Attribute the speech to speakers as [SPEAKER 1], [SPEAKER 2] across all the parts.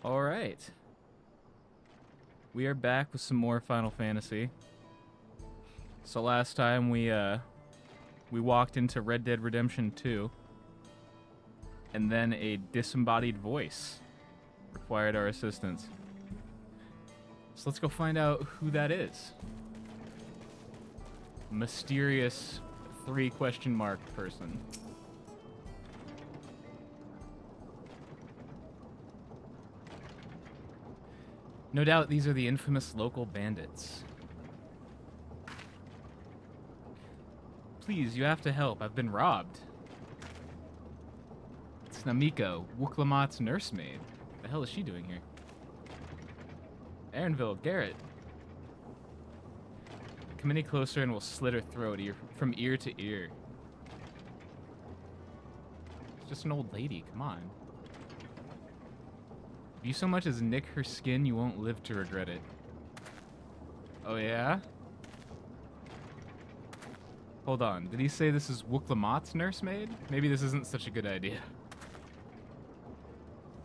[SPEAKER 1] All right. We are back with some more Final Fantasy. So last time we walked into Red Dead Redemption 2, and then a disembodied voice required our assistance. So let's go find out who that is. Mysterious 3 question mark person. No doubt these are the infamous local bandits. Please, you have to help. I've been robbed. It's Namiko, Wooklamat's nursemaid. What the hell is she doing here? Aaronville, Garrett. Come any closer and we'll slit her throat from ear to ear. It's just an old lady, come on. If you so much as nick her skin, you won't live to regret it. Oh yeah? Hold on, did he say this is Wooklamat's nursemaid? Maybe this isn't such a good idea.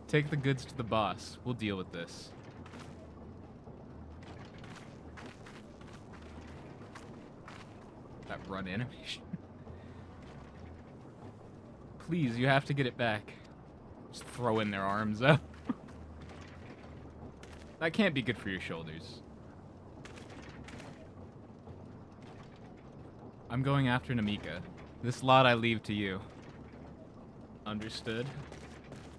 [SPEAKER 1] Take the goods to the boss. We'll deal with this. That run animation. Please, you have to get it back. Just throwing their arms up. That can't be good for your shoulders. I'm going after Namika. This lot I leave to you. Understood.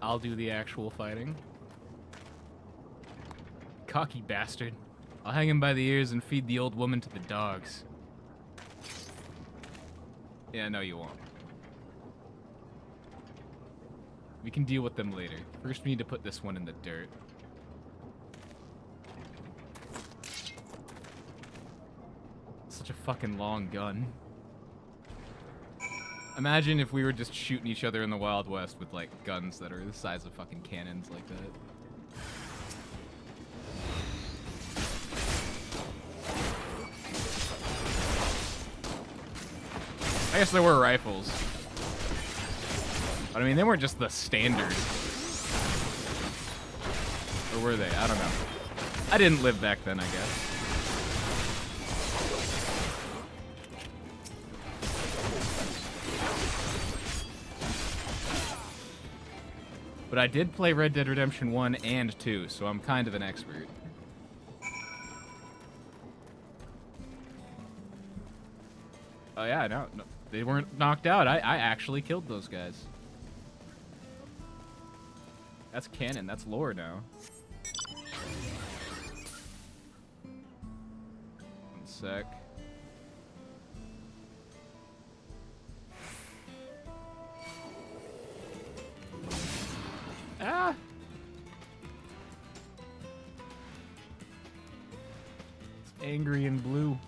[SPEAKER 1] I'll do the actual fighting. Cocky bastard. I'll hang him by the ears and feed the old woman to the dogs. Yeah, no you won't. We can deal with them later. First we need to put this one in the dirt. Such a fucking long gun. Imagine if we were just shooting each other in the Wild West with, like, guns that are the size of fucking cannons like that. I guess there were rifles. But I mean, they weren't just the standard. Or were they? I don't know. I didn't live back then, I guess. But I did play Red Dead Redemption 1 and 2, so I'm kind of an expert. Oh yeah, no, they weren't knocked out. I actually killed those guys. That's canon, that's lore now. One sec. Ah! It's angry and blue.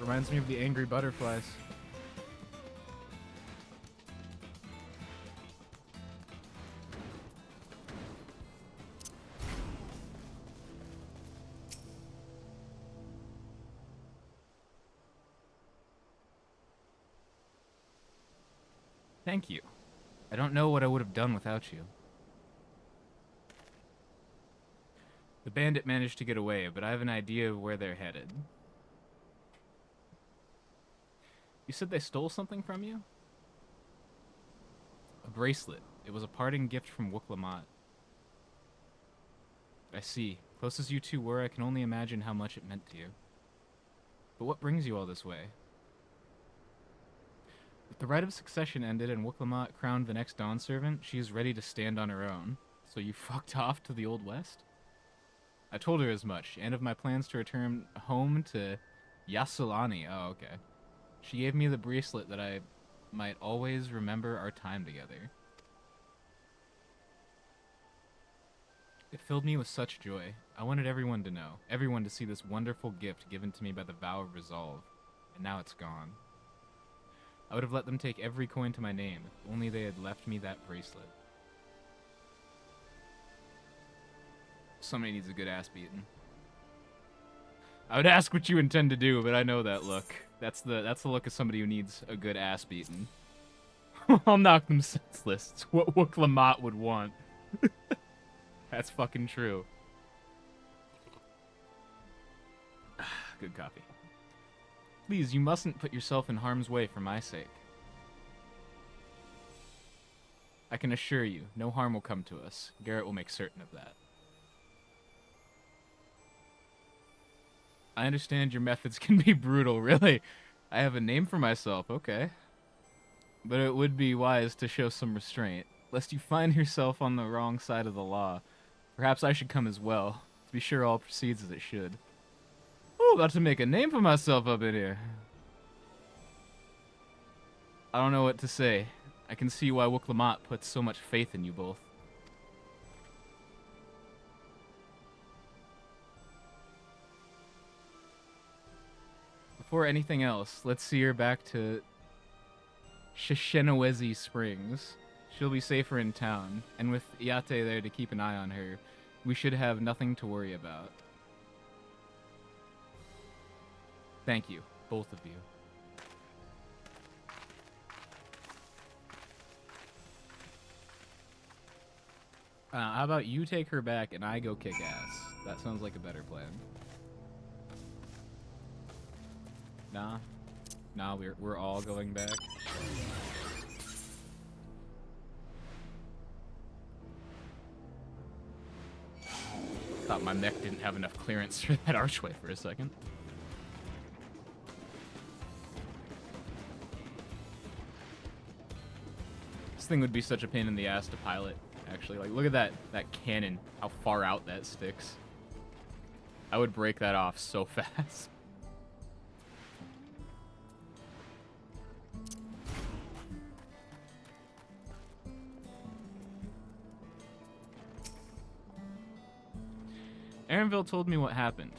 [SPEAKER 1] Reminds me of the angry butterflies. Thank you. I don't know what I would have done without you. The bandit managed to get away, but I have an idea of where they're headed. You said they stole something from you? A bracelet. It was a parting gift from Wooklamat. I see. Close as you two were, I can only imagine how much it meant to you. But what brings you all this way? If the right of succession ended and Wooklamat crowned the next Dawn servant, she is ready to stand on her own. So you fucked off to the Old West? I told her as much, and of my plans to return home to Yassilani. Oh, okay. She gave me the bracelet that I might always remember our time together. It filled me with such joy. I wanted everyone to know, everyone to see this wonderful gift given to me by the vow of resolve, and now it's gone. I would have let them take every coin to my name, if only they had left me that bracelet. Somebody needs a good ass beating. I would ask what you intend to do, but I know that look. That's the look of somebody who needs a good ass beating. I'll knock them senseless. It's what Wooklamat would want. That's fucking true. Good coffee. Please, you mustn't put yourself in harm's way for my sake. I can assure you, no harm will come to us. Garrett will make certain of that. I understand your methods can be brutal, really. I have a name for myself, okay. But it would be wise to show some restraint, lest you find yourself on the wrong side of the law. Perhaps I should come as well, to be sure all proceeds as it should. Oh, about to make a name for myself up in here. I don't know what to say. I can see why Wuklamot puts so much faith in you both. Before anything else, let's see her back to Shishenawezi Springs. She'll be safer in town, and with Iate there to keep an eye on her, we should have nothing to worry about. Thank you, both of you. How about you take her back and I go kick ass? That sounds like a better plan. Nah, we're all going back. Thought my mech didn't have enough clearance for that archway for a second. This thing would be such a pain in the ass to pilot, actually. Like, look at that cannon, how far out that sticks. I would break that off so fast. Aaronville told me what happened,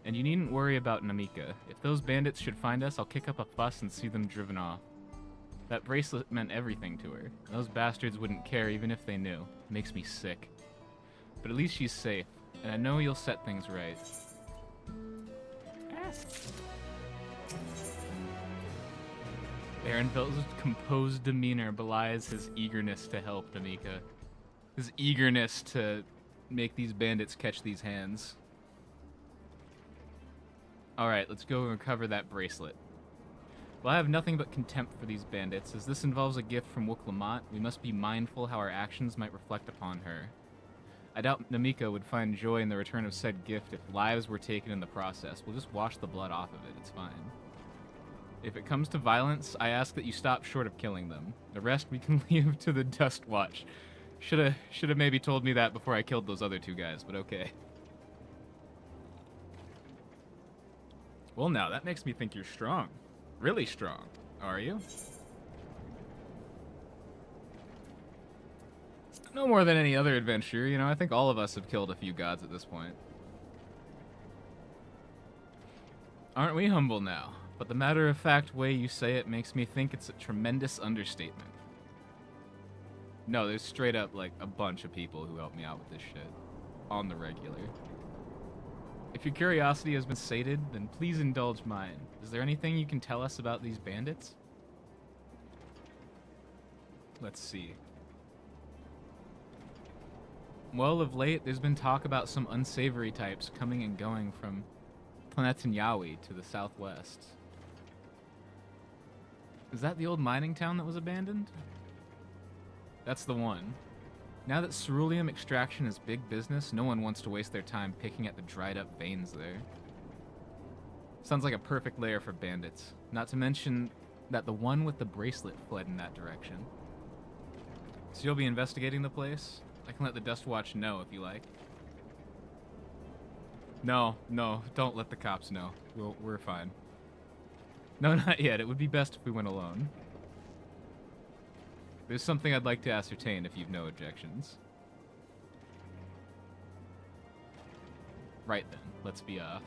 [SPEAKER 1] and you needn't worry about Namika. If those bandits should find us, I'll kick up a fuss and see them driven off. That bracelet meant everything to her. Those bastards wouldn't care even if they knew. It makes me sick. But at least she's safe, and I know you'll set things right. Aaronville's composed demeanor belies his eagerness to help Namika. His eagerness to make these bandits catch these hands. Alright, let's go and recover that bracelet. Well, I have nothing but contempt for these bandits. As this involves a gift from Wuklamot, we must be mindful how our actions might reflect upon her. I doubt Namika would find joy in the return of said gift if lives were taken in the process. We'll just wash the blood off of it, it's fine. If it comes to violence, I ask that you stop short of killing them. The rest we can leave to the Dust Watch. Shoulda maybe told me that before I killed those other two guys, but okay. Well, now, that makes me think you're strong. Really strong. Are you? No more than any other adventure, you know, I think all of us have killed a few gods at this point. Aren't we humble now? But the matter-of-fact way you say it makes me think it's a tremendous understatement. No, there's straight up, like, a bunch of people who help me out with this shit. On the regular. If your curiosity has been sated, then please indulge mine. Is there anything you can tell us about these bandits? Let's see. Well, of late, there's been talk about some unsavory types coming and going from Planetanyawi to the southwest. Is that the old mining town that was abandoned? That's the one. Now that ceruleum extraction is big business, no one wants to waste their time picking at the dried up veins there. Sounds like a perfect lair for bandits. Not to mention that the one with the bracelet fled in that direction. So you'll be investigating the place? I can let the Dust Watch know if you like. No, don't let the cops know. We're fine. No, not yet. It would be best if we went alone. There's something I'd like to ascertain if you've no objections. Right then, let's be off.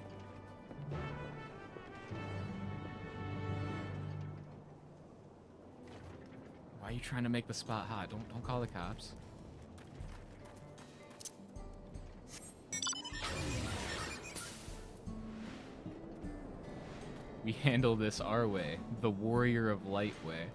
[SPEAKER 1] Why are you trying to make the spot hot? Don't call the cops. We handle this our way, the Warrior of Light way.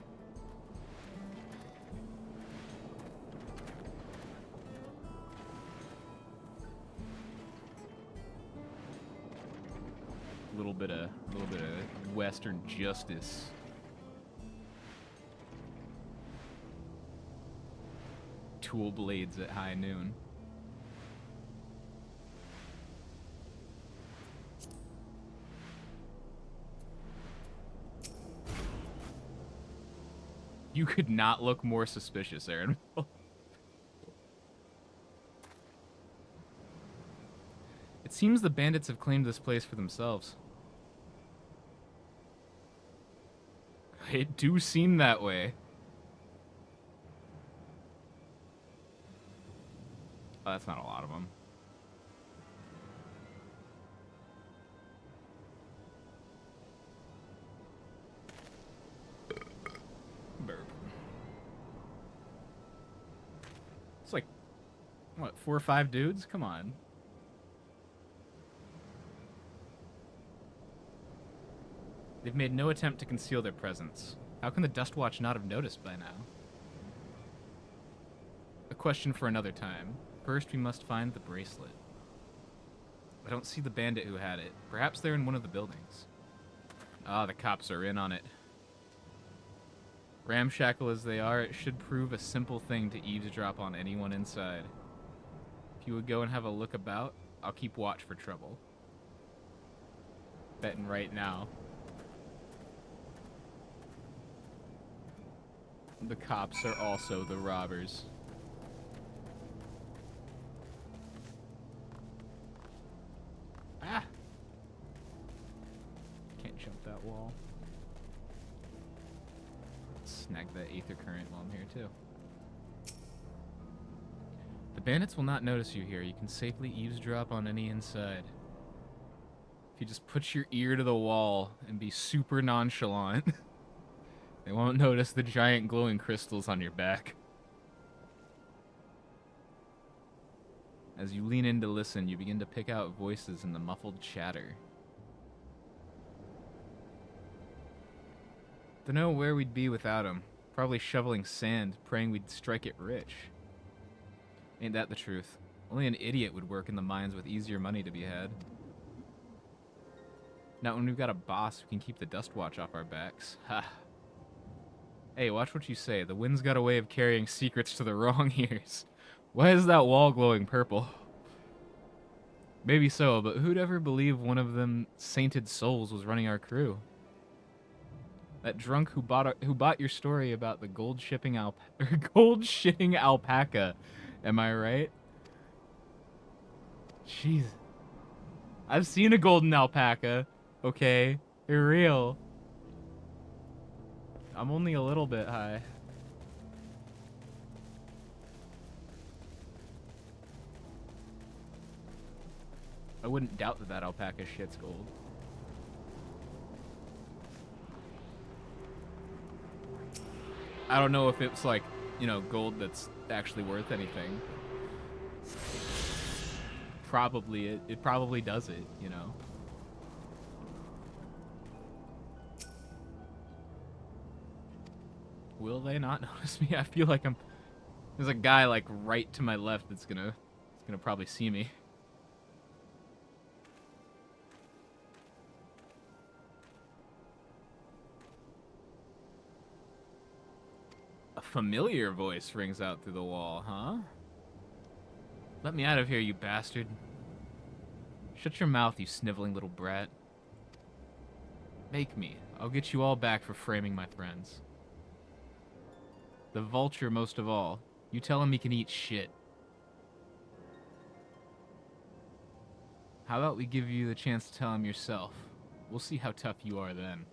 [SPEAKER 1] little bit of Western justice. Tool blades at high noon. You could not look more suspicious, Aaron. It seems the bandits have claimed this place for themselves. It do seem that way. Oh, that's not a lot of them. Burp. It's like, what, 4 or 5 dudes? Come on. They've made no attempt to conceal their presence. How can the Dust Watch not have noticed by now? A question for another time. First, we must find the bracelet. I don't see the bandit who had it. Perhaps they're in one of the buildings. Ah, the cops are in on it. Ramshackle as they are, it should prove a simple thing to eavesdrop on anyone inside. If you would go and have a look about, I'll keep watch for trouble. Betting right now. The cops are also the robbers. Ah! Can't jump that wall. Snag that aether current while I'm here, too. The bandits will not notice you here. You can safely eavesdrop on any inside. If you just put your ear to the wall and be super nonchalant, they won't notice the giant glowing crystals on your back. As you lean in to listen, you begin to pick out voices in the muffled chatter. Dunno where we'd be without him. Probably shoveling sand, praying we'd strike it rich. Ain't that the truth? Only an idiot would work in the mines with easier money to be had. Not when we've got a boss who can keep the Dust Watch off our backs. Ha! Hey, watch what you say. The wind's got a way of carrying secrets to the wrong ears. Why is that wall glowing purple? Maybe so, but who'd ever believe one of them sainted souls was running our crew? That drunk who bought your story about the gold shitting alpaca. Am I right? Jeez. I've seen a golden alpaca. Okay, they're real. I'm only a little bit high. I wouldn't doubt that alpaca shit's gold. I don't know if it's like, you know, gold that's actually worth anything. Probably it probably does it, you know. Will they not notice me? I feel like there's a guy like right to my left that's gonna probably see me. A familiar voice rings out through the wall, huh? Let me out of here, you bastard. Shut your mouth, you sniveling little brat. Make me. I'll get you all back for framing my friends. The vulture most of all. You tell him he can eat shit. How about we give you the chance to tell him yourself? We'll see how tough you are then.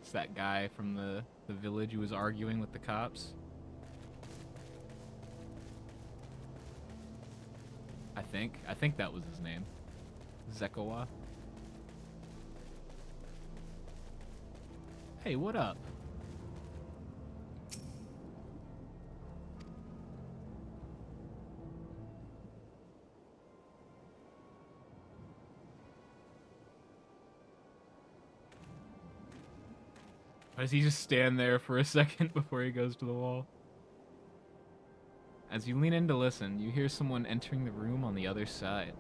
[SPEAKER 1] It's that guy from the village who was arguing with the cops. I think that was his name. Zekawa. Hey, what up? Why does he just stand there for a second before he goes to the wall? As you lean in to listen, you hear someone entering the room on the other side.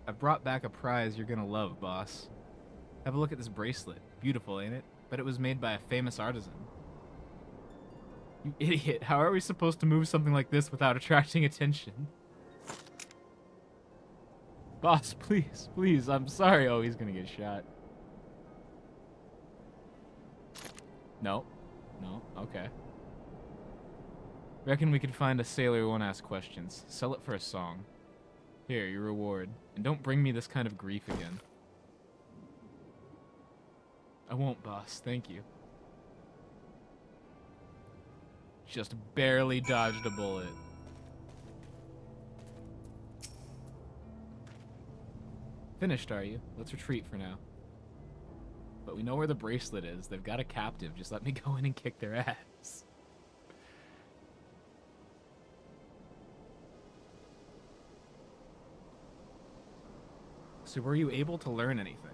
[SPEAKER 1] I've brought back a prize you're gonna love, boss. Have a look at this bracelet. Beautiful, ain't it? But it was made by a famous artisan. You idiot. How are we supposed to move something like this without attracting attention? Boss, please, please, I'm sorry. Oh, he's gonna get shot. No. No, okay. Reckon we could find a sailor who won't ask questions. Sell it for a song. Here, your reward. And don't bring me this kind of grief again. I won't, boss. Thank you. Just barely dodged a bullet. Finished, are you? Let's retreat for now. But we know where the bracelet is. They've got a captive. Just let me go in and kick their ass. So were you able to learn anything?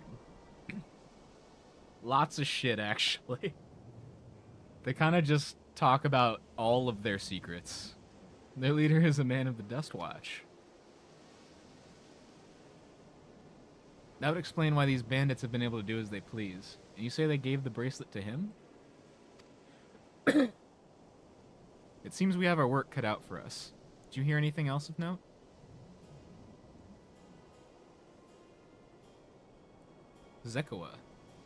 [SPEAKER 1] Lots of shit, actually. They kind of just talk about all of their secrets. Their leader is a man of the Dust Watch. That would explain why these bandits have been able to do as they please. And you say they gave the bracelet to him? It seems we have our work cut out for us. Did you hear anything else of note? Zekawa.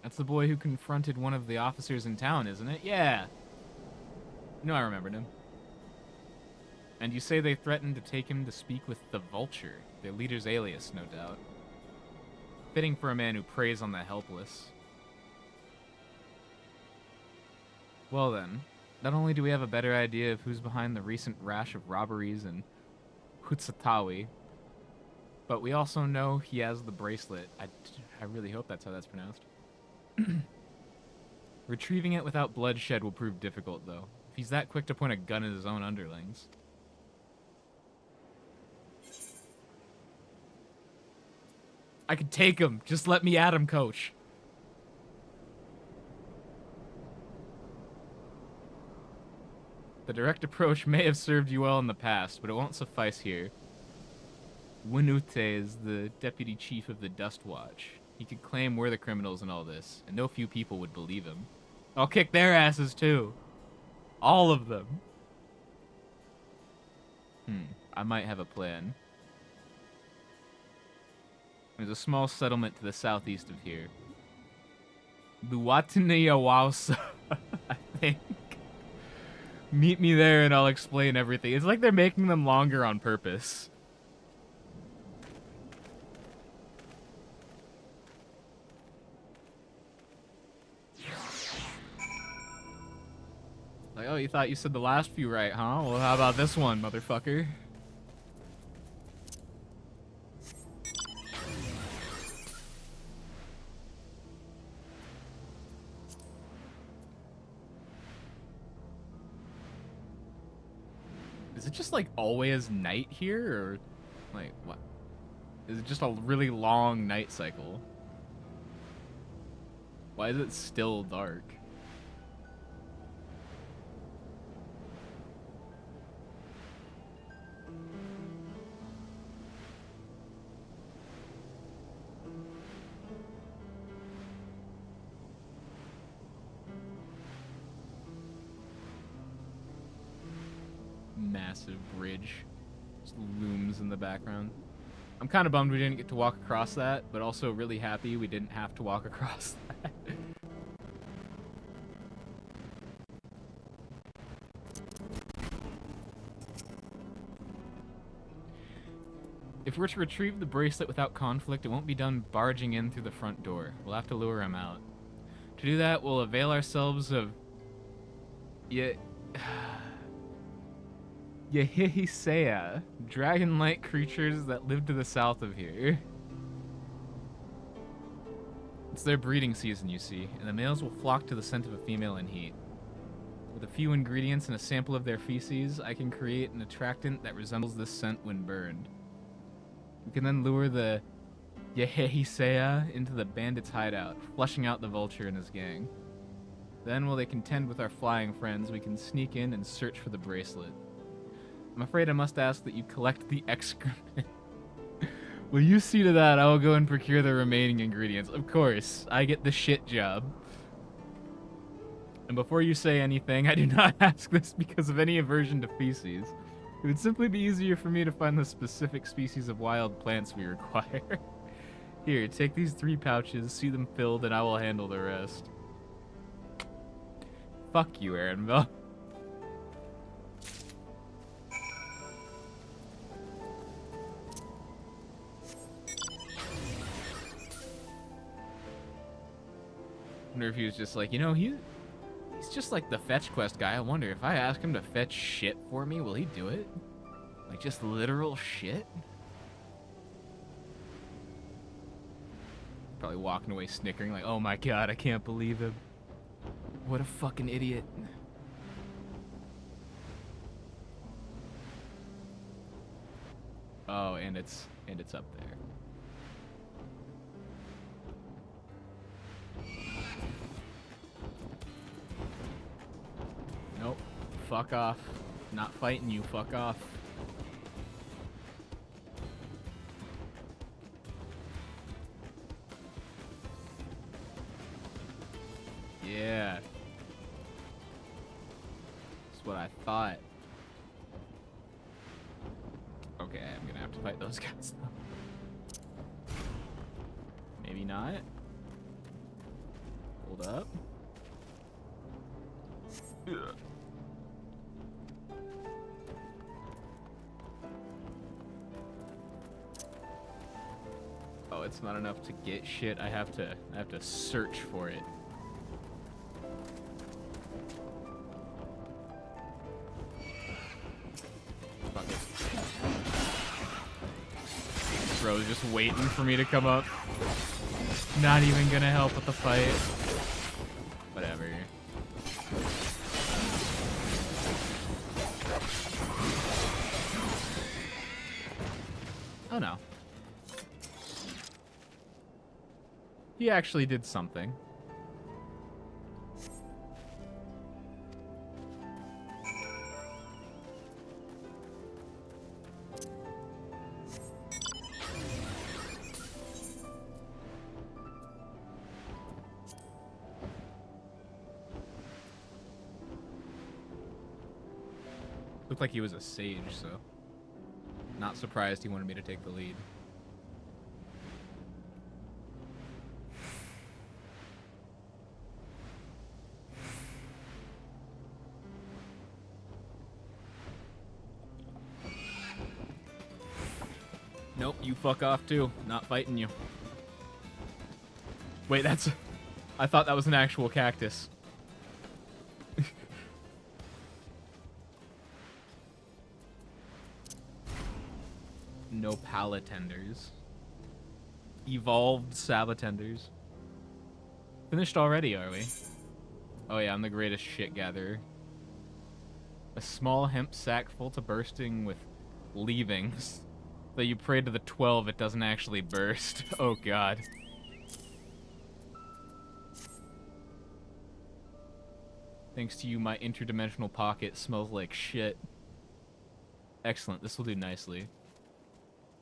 [SPEAKER 1] That's the boy who confronted one of the officers in town, isn't it? Yeah. No, I remembered him. And you say they threatened to take him to speak with the Vulture, their leader's alias, no doubt. Fitting for a man who preys on the helpless. Well then, not only do we have a better idea of who's behind the recent rash of robberies in Hutsatawi, but we also know he has the bracelet. I really hope that's how that's pronounced. Retrieving it without bloodshed will prove difficult, though. If he's that quick to point a gun at his own underlings. I could take him. Just let me at him, coach. The direct approach may have served you well in the past, but it won't suffice here. Winute is the deputy chief of the Dust Watch. He could claim we're the criminals in all this, and no few people would believe him. I'll kick their asses, too. All of them. I might have a plan. There's a small settlement to the southeast of here. Luwatiniyawausa, I think. Meet me there and I'll explain everything. It's like they're making them longer on purpose. Like, oh, you thought you said the last few right, huh? Well, how about this one, motherfucker? Is it just, like, always night here, or, like, what? Is it just a really long night cycle? Why is it still dark? Massive bridge just looms in the background. I'm kind of bummed we didn't get to walk across that, but also really happy we didn't have to walk across that. If we're to retrieve the bracelet without conflict, it won't be done barging in through the front door. We'll have to lure him out. To do that, we'll avail ourselves of... Yehihisea, dragon-like creatures that live to the south of here. It's their breeding season, you see, and the males will flock to the scent of a female in heat. With a few ingredients and a sample of their feces, I can create an attractant that resembles this scent when burned. We can then lure the Yehihisea into the bandit's hideout, flushing out the Vulture and his gang. Then, while they contend with our flying friends, we can sneak in and search for the bracelet. I'm afraid I must ask that you collect the excrement Will you see to that? I will go and procure the remaining ingredients. Of course, I get the shit job. And before you say anything, I do not ask this because of any aversion to feces. It would simply be easier for me to find the specific species of wild plants we require. Here, take these 3 pouches, see them filled, and I will handle the rest. Fuck you, Aaronville. I wonder if he was just like, you know, he's just like the fetch quest guy. I wonder if I ask him to fetch shit for me, will he do it? Like, just literal shit? Probably walking away snickering like, oh my god, I can't believe him. What a fucking idiot. Oh, and it's up there. Nope. Fuck off. Not fighting you, fuck off. Yeah. That's what I thought. Okay, I'm gonna have to fight those guys though. Maybe not. Hold up. Ugh. Oh, it's not enough to get shit. I have to search for it. Fuck it. Bro's just waiting for me to come up. Not even gonna help with the fight. Whatever. Oh no. He actually did something. Looked like he was a sage, so not surprised he wanted me to take the lead. Nope, you fuck off too. Not fighting you. Wait, that's... I thought that was an actual cactus. No palatenders. Evolved salatenders. Finished already, are we? Oh yeah, I'm the greatest shit gatherer. A small hemp sack full to bursting with leavings. Though you pray to the 12, it doesn't actually burst. Oh god. Thanks to you, my interdimensional pocket smells like shit. Excellent, this will do nicely.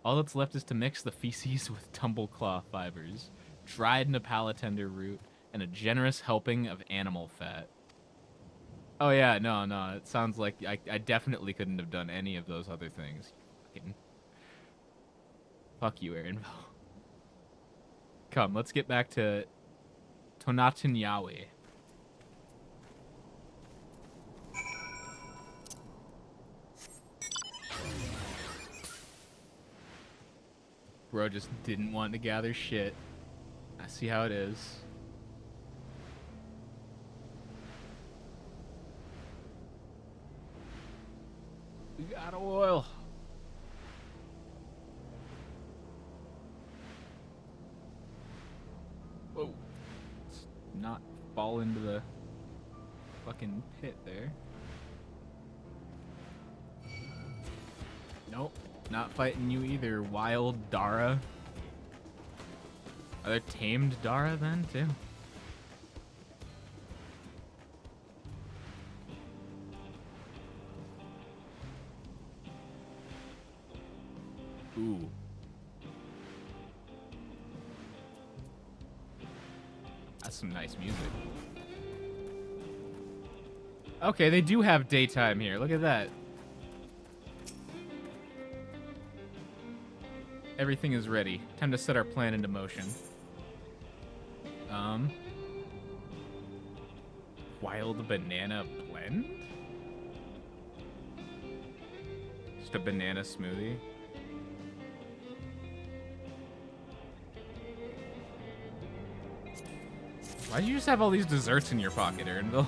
[SPEAKER 1] All that's left is to mix the feces with tumbleclaw fibers, dried Napalatender root, and a generous helping of animal fat. Oh yeah, no, it sounds like I definitely couldn't have done any of those other things. Fuck you, Aaron. Come, let's get back to Tonatinyawe. Bro just didn't want to gather shit. I see how it is. We got oil. Whoa. Let's not fall into the fucking pit there. Nope. Not fighting you either, wild Dara. Are there tamed Dara then, too? Ooh. that's some nice music. Okay, they do have daytime here. Look at that. Everything is ready. Time to set our plan into motion. Wild banana blend? Just a banana smoothie. Why do you just have all these desserts in your pocket, Erinville?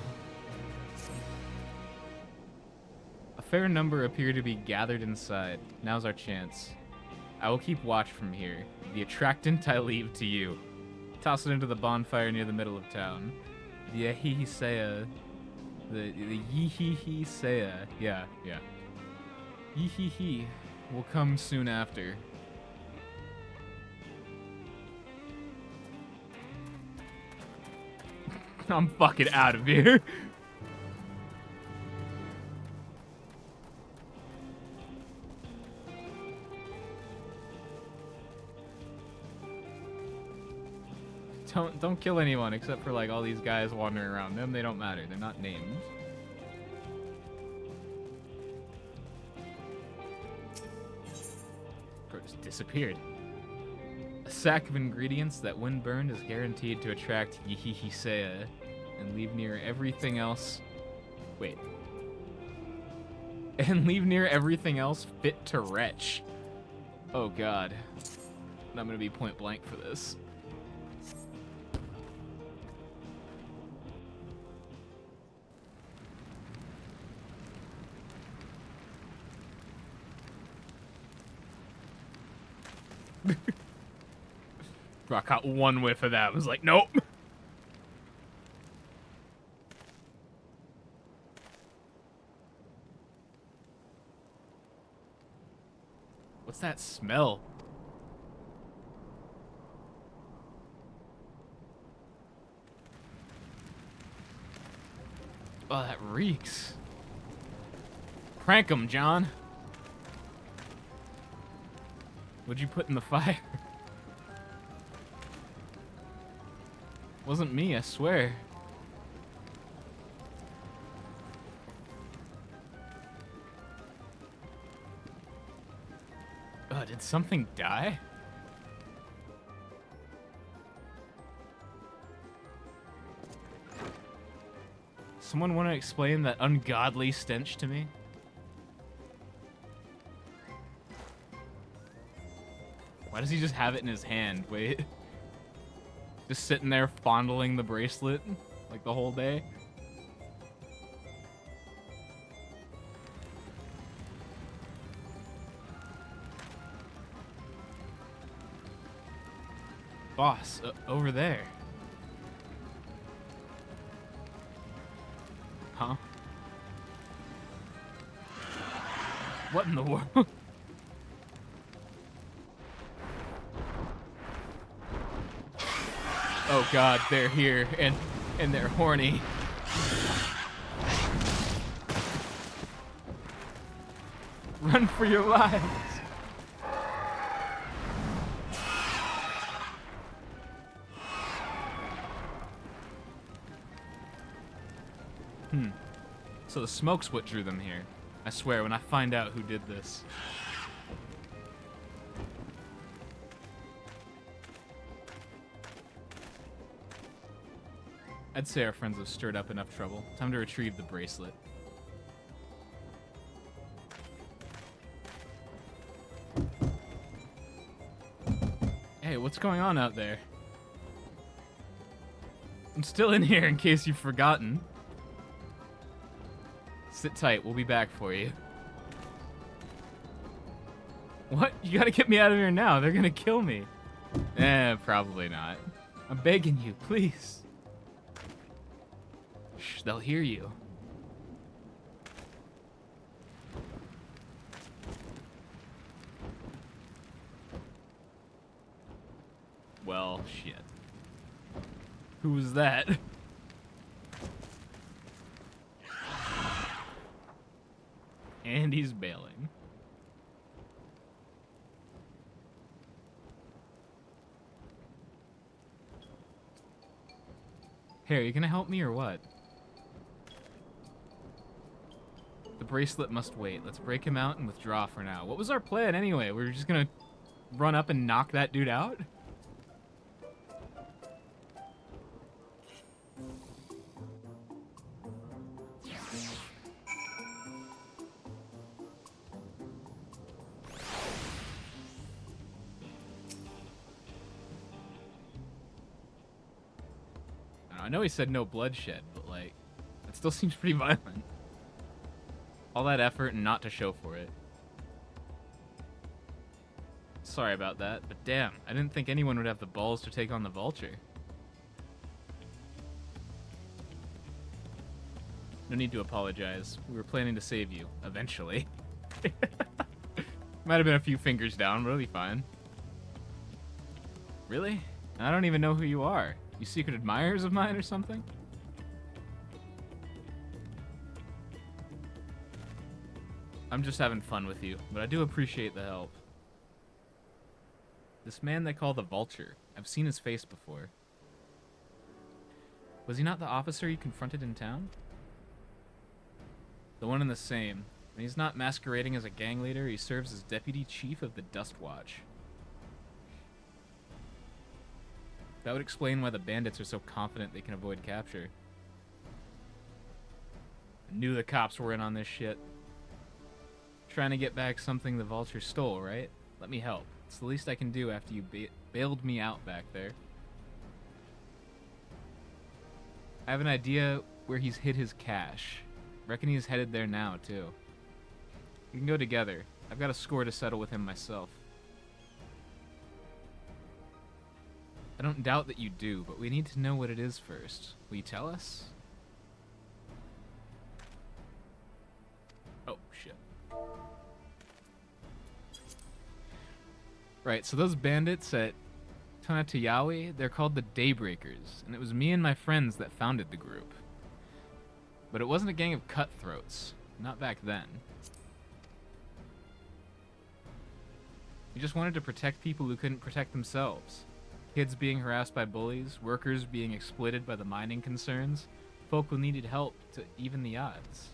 [SPEAKER 1] A fair number appear to be gathered inside. Now's our chance. I will keep watch from here. The attractant I leave to you. Toss it into the bonfire near the middle of town. The Yehihisea. The Yehihisea. Yeah. Yehihi will come soon after. I'm fucking out of here. Don't kill anyone except for like all these guys wandering around. Them, they don't matter. They're not named. Bro, just disappeared. A sack of ingredients that, when burned, is guaranteed to attract Yehihisea and leave near everything else. Wait. And leave near everything else fit to retch. Oh god. I'm gonna be point blank for this. Bro, I caught one whiff of that. I was like, nope. What's that smell? Oh, that reeks. Prank 'em, John. What'd you put in the fire? Wasn't me, I swear. Did something die? Someone want to explain that ungodly stench to me? Why does he just have it in his hand? Wait. Just sitting there fondling the bracelet like the whole day? Boss, over there. Huh? What in the world? Oh god, they're here, and they're horny. Run for your lives! So the smoke's what drew them here. I swear, when I find out who did this. I'd say our friends have stirred up enough trouble. Time to retrieve the bracelet. Hey, what's going on out there? I'm still in here in case you've forgotten. Sit tight, we'll be back for you. What? You gotta get me out of here now. They're gonna kill me. Probably not. I'm begging you, please. Shh, they'll hear you. Well, shit. Who was that? And he's bailing. Here, you gonna help me or what? The bracelet must wait. Let's break him out and withdraw for now. What was our plan anyway? We were just gonna run up and knock that dude out? I know he said no bloodshed, but like, that still seems pretty violent. All that effort and not to show for it. Sorry about that, but damn, I didn't think anyone would have the balls to take on the vulture. No need to apologize. We were planning to save you, eventually. Might have been a few fingers down, but it'll be fine. Really? I don't even know who you are. You secret admirers of mine or something? I'm just having fun with you, but I do appreciate the help. This man they call the Vulture. I've seen his face before. Was he not the officer you confronted in town? The one and the same. When he's not masquerading as a gang leader, he serves as deputy chief of the Dust Watch. That would explain why the bandits are so confident they can avoid capture. I knew the cops were in on this shit. Trying to get back something the Vulture stole, right? Let me help. It's the least I can do after you bailed me out back there. I have an idea where he's hid his cash. Reckon he's headed there now, too. We can go together. I've got a score to settle with him myself. I don't doubt that you do, but we need to know what it is first. Will you tell us? Oh, shit. Right, so those bandits at Tanatayawi, they're called the Daybreakers, and it was me and my friends that founded the group. But it wasn't a gang of cutthroats. Not back then. We just wanted to protect people who couldn't protect themselves. Kids being harassed by bullies, workers being exploited by the mining concerns, folk who needed help to even the odds.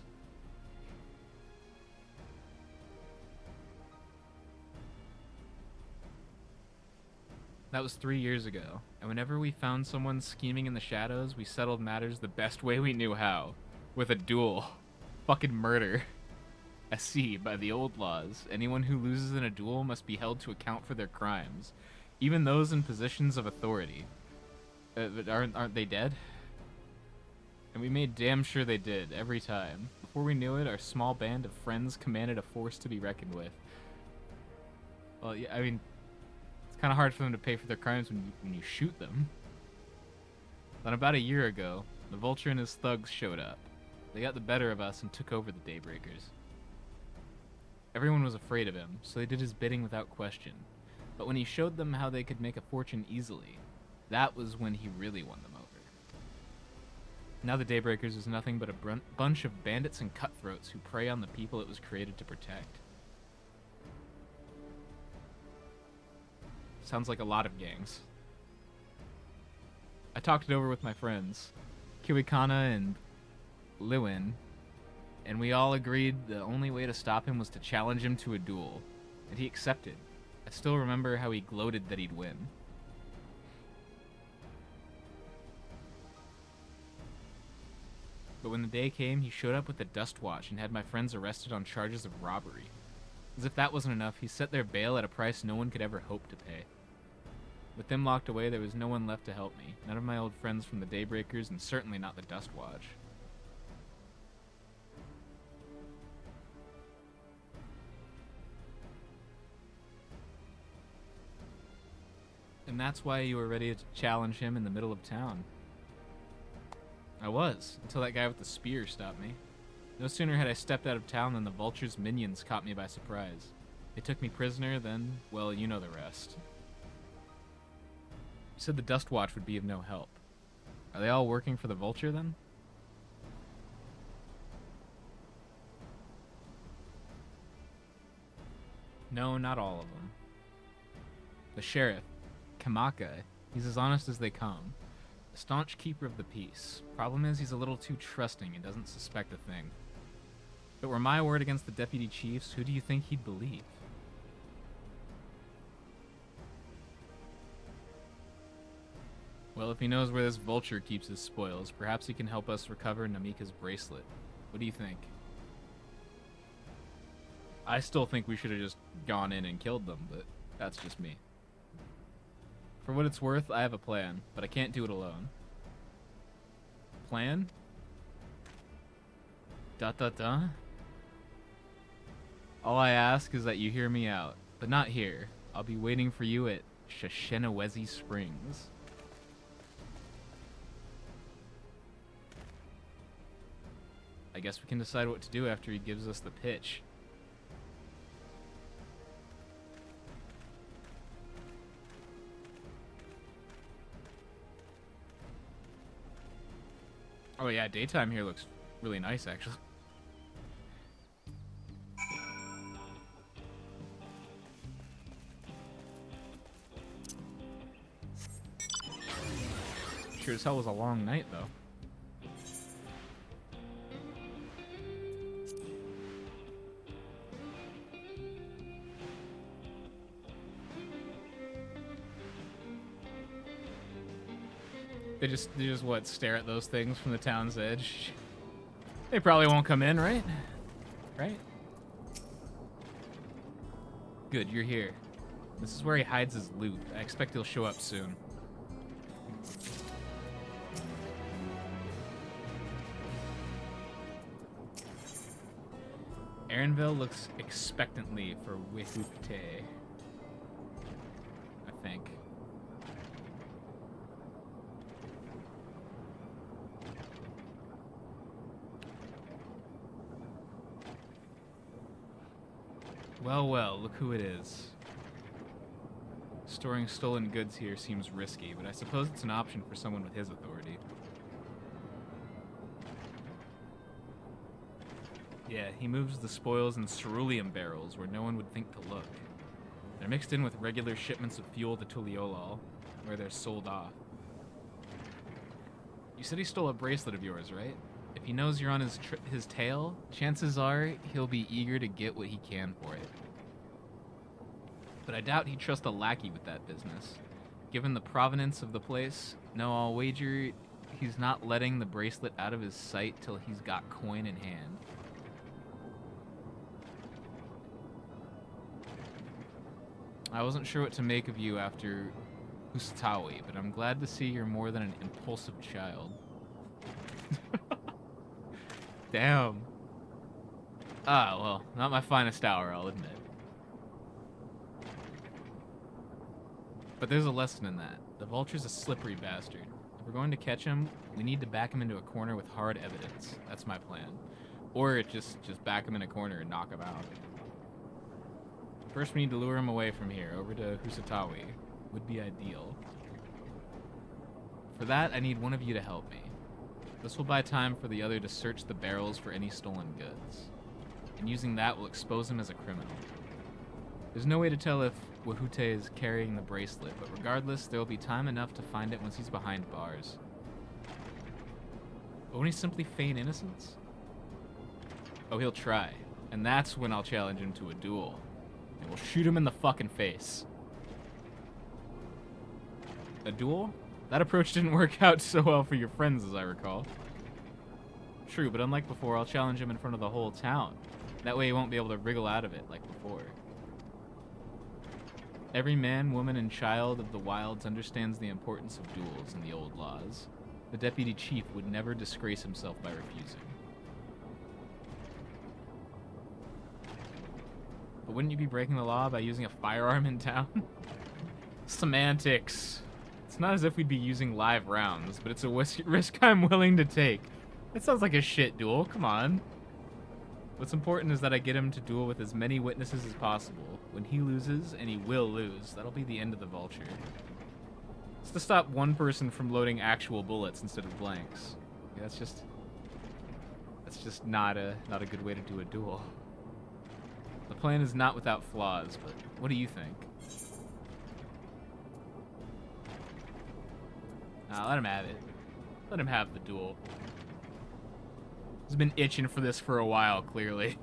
[SPEAKER 1] That was 3 years ago, and whenever we found someone scheming in the shadows, we settled matters the best way we knew how. With a duel. Fucking murder. I see, by the old laws, anyone who loses in a duel must be held to account for their crimes. Even those in positions of authority. But aren't they dead? And we made damn sure they did, every time. Before we knew it, our small band of friends commanded a force to be reckoned with. Well, yeah, I mean, it's kind of hard for them to pay for their crimes when you shoot them. Then about a year ago, the Vulture and his thugs showed up. They got the better of us and took over the Daybreakers. Everyone was afraid of him, so they did his bidding without question. But when he showed them how they could make a fortune easily, that was when he really won them over. Now the Daybreakers is nothing but a bunch of bandits and cutthroats who prey on the people it was created to protect. Sounds like a lot of gangs. I talked it over with my friends, Kiwikana and Lewin, and we all agreed the only way to stop him was to challenge him to a duel, and he accepted. I still remember how he gloated that he'd win. But when the day came, he showed up with the Dust Watch and had my friends arrested on charges of robbery. As if that wasn't enough, he set their bail at a price no one could ever hope to pay. With them locked away, there was no one left to help me. None of my old friends from the Daybreakers, and certainly not the Dust Watch. And that's why you were ready to challenge him in the middle of town. I was, until that guy with the spear stopped me. No sooner had I stepped out of town than the Vulture's minions caught me by surprise. They took me prisoner, then, well, you know the rest. You said the Dust Watch would be of no help. Are they all working for the Vulture, then? No, not all of them. The sheriff, Kamaka, he's as honest as they come. Staunch keeper of the peace. Problem is, he's a little too trusting and doesn't suspect a thing. If it were my word against the deputy chief's, who do you think he'd believe? Well, if he knows where this vulture keeps his spoils, perhaps he can help us recover Namika's bracelet. What do you think? I still think we should have just gone in and killed them, but that's just me. For what it's worth, I have a plan, but I can't do it alone. Plan? Da. All I ask is that you hear me out, but not here. I'll be waiting for you at Shashenawezi Springs. I guess we can decide what to do after he gives us the pitch. Oh yeah, daytime here looks really nice, actually. Sure as hell was a long night, though. They just what, stare at those things from the town's edge? They probably won't come in, right? Right? Good, you're here. This is where he hides his loot. I expect he'll show up soon. Aaronville looks expectantly for Wihute, I think. Well, look who it is. Storing stolen goods here seems risky, but I suppose it's an option for someone with his authority. Yeah, he moves the spoils in cerulean barrels where no one would think to look. They're mixed in with regular shipments of fuel to Tuliolal, where they're sold off. You said he stole a bracelet of yours, right? If he knows you're on his tail, chances are he'll be eager to get what he can for it. But I doubt he'd trust a lackey with that business. Given the provenance of the place, no, I'll wager he's not letting the bracelet out of his sight till he's got coin in hand. I wasn't sure what to make of you after Husatawi, but I'm glad to see you're more than an impulsive child. Damn. Ah, well, not my finest hour, I'll admit. But there's a lesson in that. The vulture's a slippery bastard. If we're going to catch him, we need to back him into a corner with hard evidence. That's my plan. Or just back him in a corner and knock him out. First, we need to lure him away from here, over to Husatawi. Would be ideal. For that, I need one of you to help me. This will buy time for the other to search the barrels for any stolen goods. And using that will expose him as a criminal. There's no way to tell if Wihute is carrying the bracelet, but regardless, there will be time enough to find it once he's behind bars. Won't he simply feign innocence? Oh, he'll try. And that's when I'll challenge him to a duel. And we'll shoot him in the fucking face. A duel? That approach didn't work out so well for your friends, as I recall. True, but unlike before, I'll challenge him in front of the whole town. That way he won't be able to wriggle out of it like before. Every man, woman, and child of the wilds understands the importance of duels in the old laws. The deputy chief would never disgrace himself by refusing. But wouldn't you be breaking the law by using a firearm in town? Semantics. It's not as if we'd be using live rounds, but it's a risk I'm willing to take. That sounds like a shit duel, come on. What's important is that I get him to duel with as many witnesses as possible. When he loses, and he will lose, that'll be the end of the vulture. It's to stop one person from loading actual bullets instead of blanks. Yeah, that's just not a good way to do a duel. The plan is not without flaws, but what do you think? Let him have it. Let him have the duel. He's been itching for this for a while, clearly.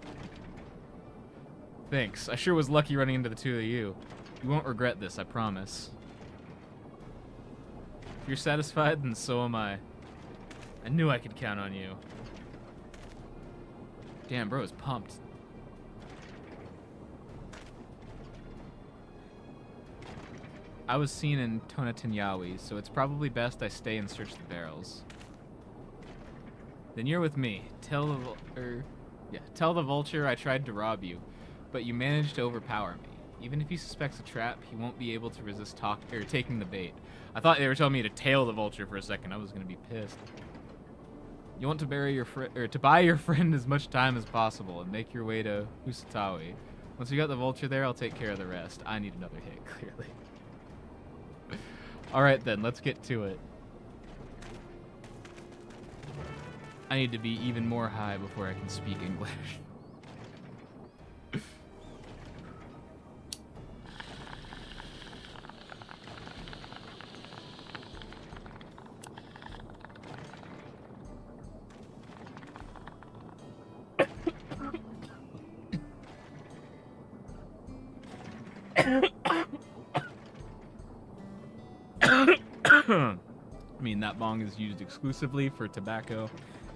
[SPEAKER 1] Thanks. I sure was lucky running into the two of you. You won't regret this, I promise. If you're satisfied, then so am I. I knew I could count on you. Damn, bro is pumped. I was seen in Tonatinyawi, so it's probably best I stay and search the barrels. Then you're with me. Tell the vulture I tried to rob you, but you managed to overpower me. Even if he suspects a trap, he won't be able to resist taking the bait. I thought they were telling me to tail the vulture for a second. I was gonna be pissed. You want to buy your friend as much time as possible and make your way to Usatawi. Once you got the vulture there, I'll take care of the rest. I need another hit, clearly. Alright then, let's get to it. I need to be even more high before I can speak English. I mean, that bong is used exclusively for tobacco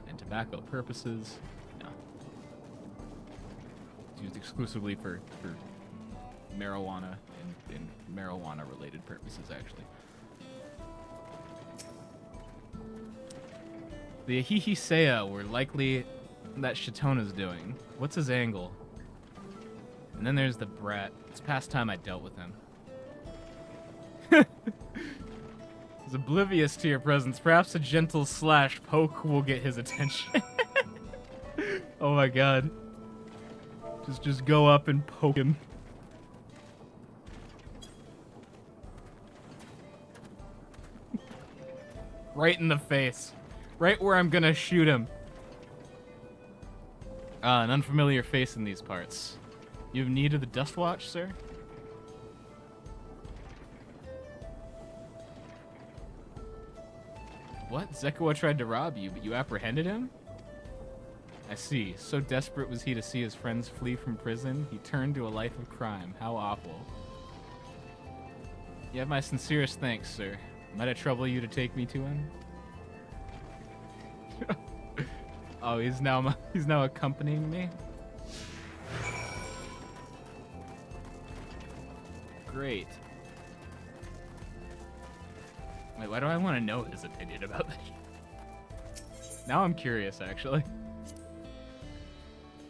[SPEAKER 1] and tobacco purposes. No. It's used exclusively for marijuana and marijuana-related purposes, actually. The Ahihiseya were likely that Shitona's doing. What's his angle? And then there's the brat. It's past time I dealt with him. He's oblivious to your presence. Perhaps a gentle slash poke will get his attention. Oh my god. Just go up and poke him. Right in the face. Right where I'm gonna shoot him. An unfamiliar face in these parts. You have need of the Dust Watch, sir? What? Zekawa tried to rob you, but you apprehended him? I see. So desperate was he to see his friends flee from prison, he turned to a life of crime. How awful. You have my sincerest thanks, sir. Might I trouble you to take me to him? Oh, he's now accompanying me? Great. Wait, why do I want to know his opinion about this? Now I'm curious, actually.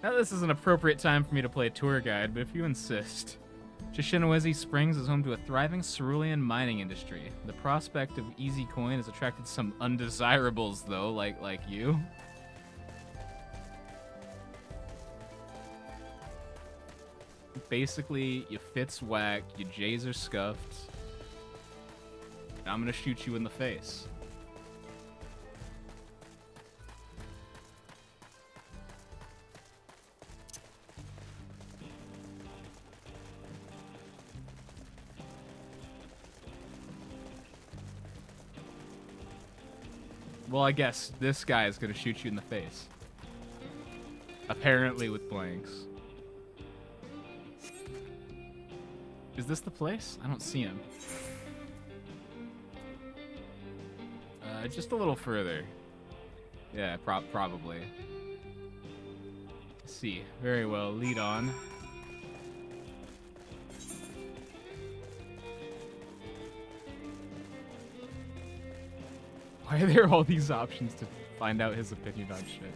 [SPEAKER 1] Now this is an appropriate time for me to play tour guide, but if you insist. Shishinawezi Springs is home to a thriving cerulean mining industry. The prospect of easy coin has attracted some undesirables, though, like you. Basically, your fit's whacked, your J's are scuffed. And I'm gonna shoot you in the face. Well, I guess this guy is gonna shoot you in the face. Apparently with blanks. Is this the place? I don't see him. Just a little further. Yeah, probably. Let's see. Very well. Lead on. Why are there all these options to find out his opinion on shit?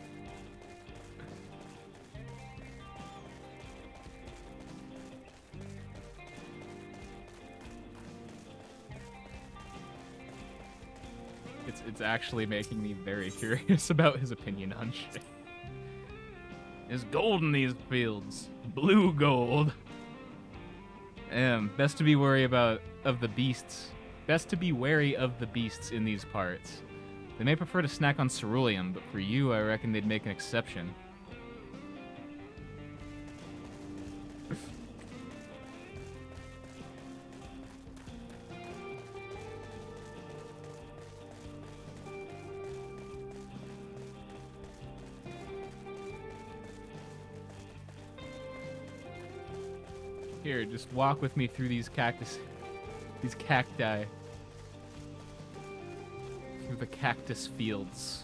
[SPEAKER 1] It's actually making me very curious about his opinion on shit. There's gold in these fields. Blue gold. Best to be wary of the beasts. Best to be wary of the beasts in these parts. They may prefer to snack on ceruleum, but for you, I reckon they'd make an exception. Here, just walk with me through these cacti. Through the cactus fields.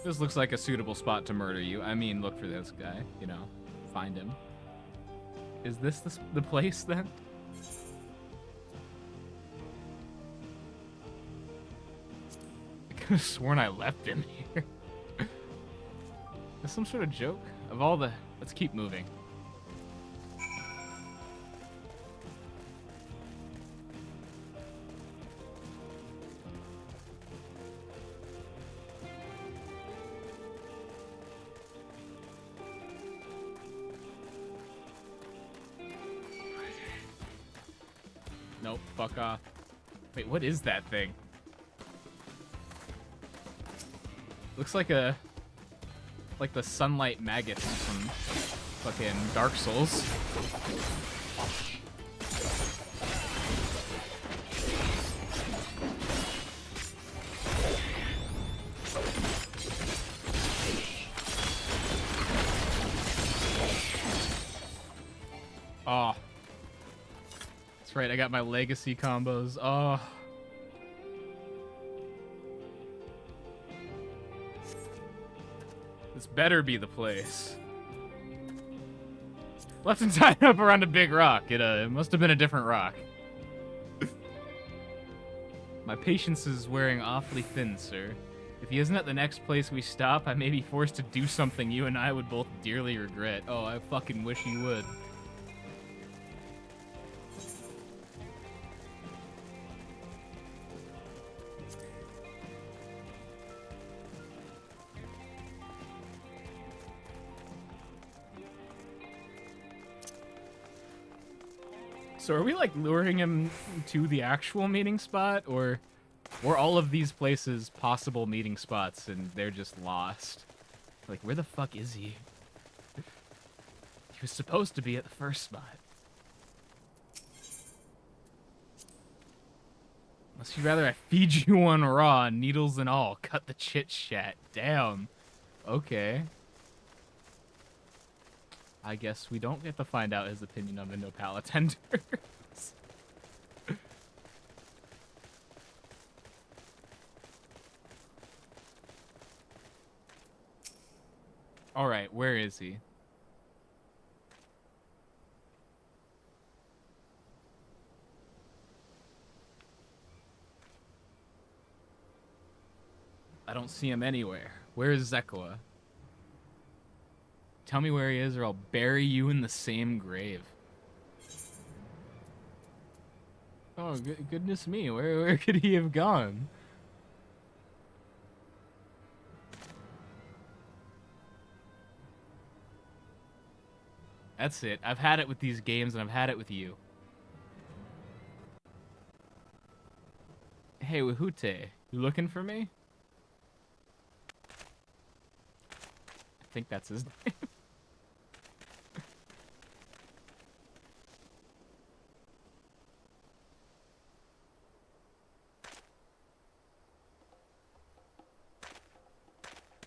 [SPEAKER 1] This looks like a suitable spot to murder you. I mean, look for this guy, you know, find him. Is this the place then? I could have sworn I left him here. Is this some sort of joke? Of all the... Let's keep moving. Nope, fuck off. Wait, what is that thing? Looks like a... like the sunlight maggots from fucking Dark Souls. Oh. That's right, I got my legacy combos. Oh. This better be the place. Left him tied up around a big rock. It must have been a different rock. My patience is wearing awfully thin, sir. If he isn't at the next place we stop, I may be forced to do something you and I would both dearly regret. Oh, I fucking wish he would. So are we like luring him to the actual meeting spot, or all of these places possible meeting spots and they're just lost? Like, where the fuck is he? He was supposed to be at the first spot. Unless you'd rather I feed you one raw, needles and all, cut the chit chat. Damn. Okay. I guess we don't get to find out his opinion on the no palate tenders. All right, where is he? I don't see him anywhere. Where is Zekwa? Tell me where he is or I'll bury you in the same grave. Oh, goodness me. Where could he have gone? That's it. I've had it with these games and I've had it with you. Hey, Wahute, you looking for me? I think that's his name.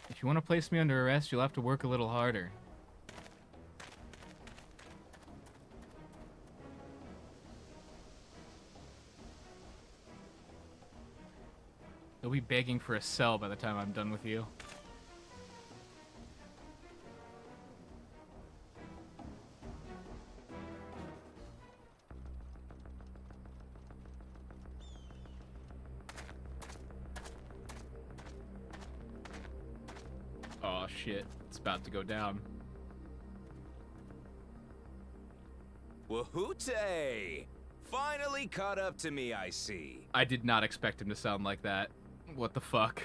[SPEAKER 1] If you want to place me under arrest, you'll have to work a little harder. You'll be begging for a cell by the time I'm done with you. Oh shit, it's about to go down.
[SPEAKER 2] Wahute! Finally caught up to me, I see.
[SPEAKER 1] I did not expect him to sound like that. What the fuck?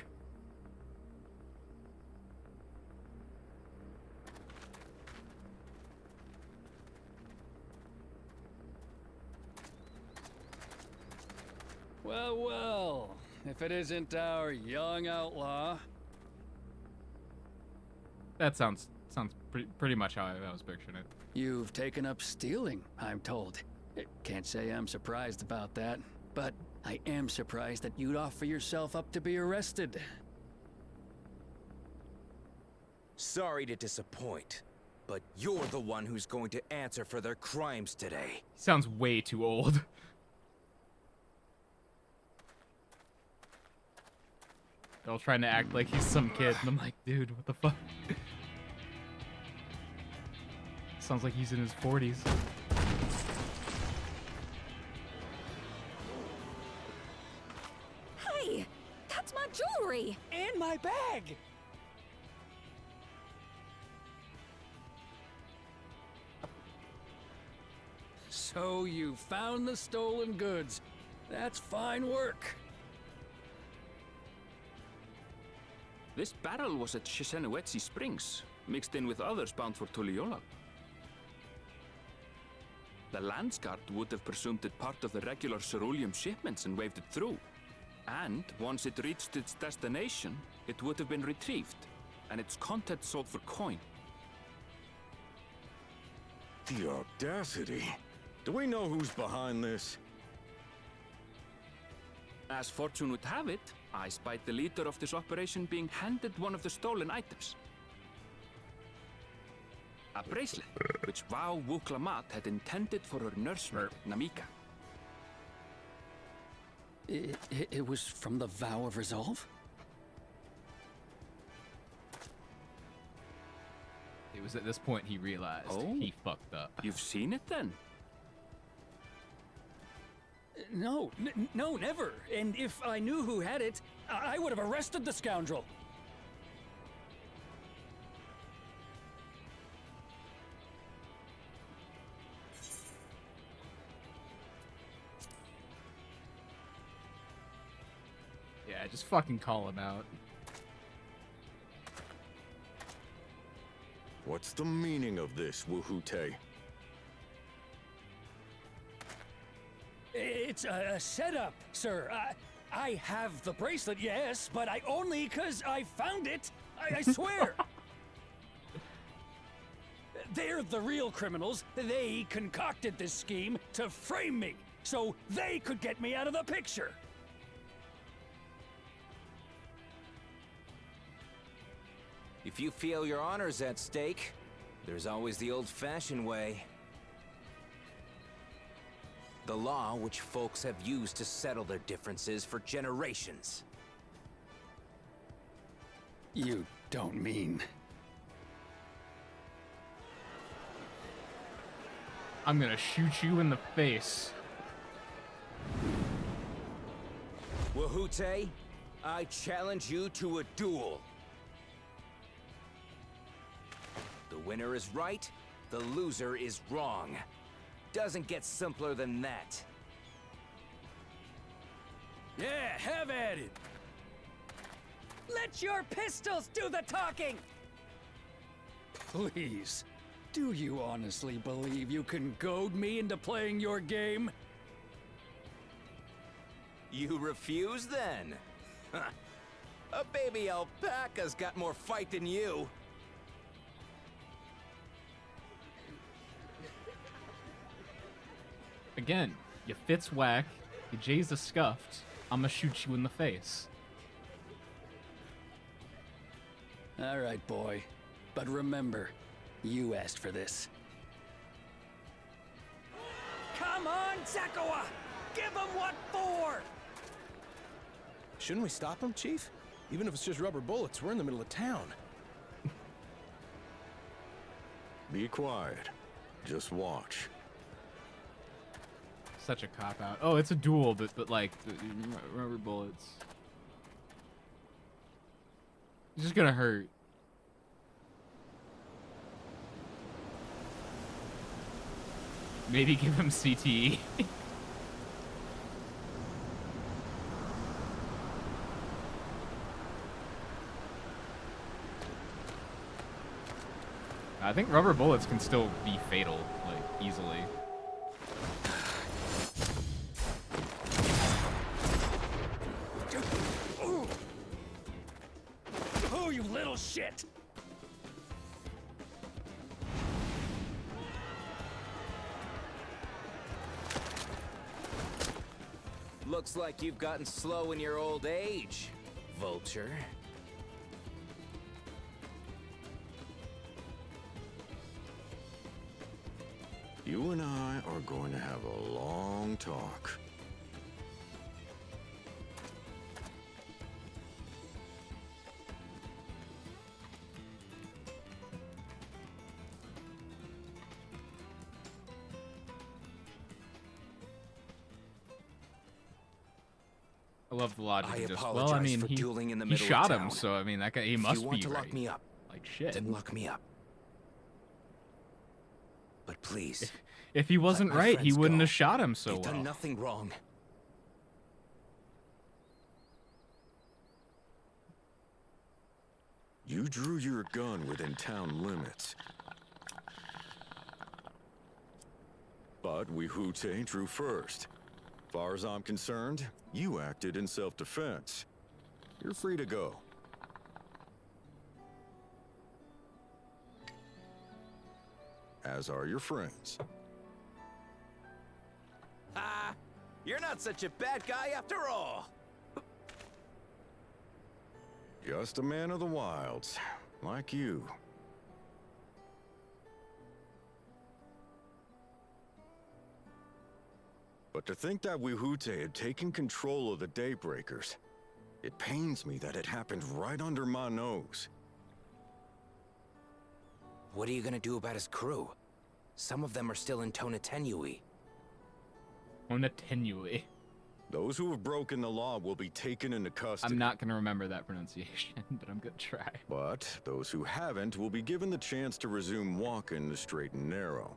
[SPEAKER 3] Well, well, if it isn't our young outlaw.
[SPEAKER 1] That sounds pretty much how I was picturing it.
[SPEAKER 3] You've taken up stealing, I'm told. Can't say I'm surprised about that, but I am surprised that you'd offer yourself up to be arrested.
[SPEAKER 2] Sorry to disappoint, but you're the one who's going to answer for their crimes today.
[SPEAKER 1] Sounds way too old. They're all trying to act like he's some kid, and I'm like, dude, what the fuck? Sounds like he's in his 40s.
[SPEAKER 4] Hey, that's my jewelry.
[SPEAKER 3] And my bag! So you found the stolen goods. That's fine work.
[SPEAKER 5] This barrel was at Shisenuetsi Springs, mixed in with others bound for Tuliyola. The Landsguard would have presumed it part of the regular ceruleum shipments and waved it through. And once it reached its destination, it would have been retrieved, and its contents sold for coin.
[SPEAKER 6] The audacity. Do we know who's behind this?
[SPEAKER 5] As fortune would have it, I spied the leader of this operation being handed one of the stolen items. A bracelet, which Vau Wuklamat had intended for her nursemaid, Namika.
[SPEAKER 3] It was from the Vow of Resolve?
[SPEAKER 1] It was at this point he realized he fucked up.
[SPEAKER 5] You've seen it then?
[SPEAKER 3] No, no, never. And if I knew who had it, I would have arrested the scoundrel.
[SPEAKER 1] Yeah, just fucking call him out.
[SPEAKER 6] What's the meaning of this, Wuhute?
[SPEAKER 3] It's a setup, sir. I have the bracelet, yes, but I only 'cause I found it. I swear. They're the real criminals. They concocted this scheme to frame me, so they could get me out of the picture.
[SPEAKER 2] If you feel your honor's at stake, there's always the old-fashioned way. The law which folks have used to settle their differences for generations.
[SPEAKER 3] You don't mean...
[SPEAKER 1] I'm gonna shoot you in the face.
[SPEAKER 2] Wuhute, I challenge you to a duel. The winner is right, the loser is wrong. Doesn't get simpler than that.
[SPEAKER 3] Yeah, have at it. Let your pistols do the talking! Please, do you honestly believe you can goad me into playing your game?
[SPEAKER 2] You refuse then? A baby alpaca's got more fight than you.
[SPEAKER 1] Again, you fits whack, you Jay's a scuffed, I'ma shoot you in the face.
[SPEAKER 3] All right, boy. But remember, you asked for this. Come on, Zakawa! Give him what for!
[SPEAKER 7] Shouldn't we stop him, Chief? Even if it's just rubber bullets, we're in the middle of town.
[SPEAKER 6] Be quiet. Just watch.
[SPEAKER 1] Such a cop-out. Oh, it's a duel, but like, rubber bullets. It's just gonna hurt. Maybe give him CTE. I think rubber bullets can still be fatal, like, easily.
[SPEAKER 3] Oh, you little shit!
[SPEAKER 2] Looks like you've gotten slow in your old age, Vulture.
[SPEAKER 6] You and I are going to have a long talk.
[SPEAKER 1] I love the logic.
[SPEAKER 2] I
[SPEAKER 1] of just,
[SPEAKER 2] apologize
[SPEAKER 1] well, I mean,
[SPEAKER 2] for
[SPEAKER 1] he,
[SPEAKER 2] dueling in the
[SPEAKER 1] he
[SPEAKER 2] middle
[SPEAKER 1] shot
[SPEAKER 2] of
[SPEAKER 1] him,
[SPEAKER 2] town.
[SPEAKER 1] so I mean, that guy, he
[SPEAKER 2] If
[SPEAKER 1] must
[SPEAKER 2] you want
[SPEAKER 1] be
[SPEAKER 2] to
[SPEAKER 1] right.
[SPEAKER 2] lock me up,
[SPEAKER 1] Like shit.
[SPEAKER 2] then lock me up. But please,
[SPEAKER 1] If he wasn't
[SPEAKER 2] my
[SPEAKER 1] right, he
[SPEAKER 2] friends
[SPEAKER 1] wouldn't
[SPEAKER 2] go.
[SPEAKER 1] have shot him so
[SPEAKER 2] they've
[SPEAKER 1] well.
[SPEAKER 2] done nothing wrong.
[SPEAKER 6] You drew your gun within town limits. But Wihute drew first. Far as I'm concerned, you acted in self-defense. You're free to go. As are your friends.
[SPEAKER 2] Ha! You're not such a bad guy after all.
[SPEAKER 6] Just a man of the wilds, like you. But to think that Wihute had taken control of the Daybreakers, it pains me that it happened right under my nose.
[SPEAKER 2] What are you gonna do about his crew? Some of them are still in Tonatenui.
[SPEAKER 1] Tonatenui.
[SPEAKER 6] Those who have broken the law will be taken into custody.
[SPEAKER 1] I'm not gonna remember that pronunciation, but I'm gonna try.
[SPEAKER 6] But those who haven't will be given the chance to resume walking the straight and narrow.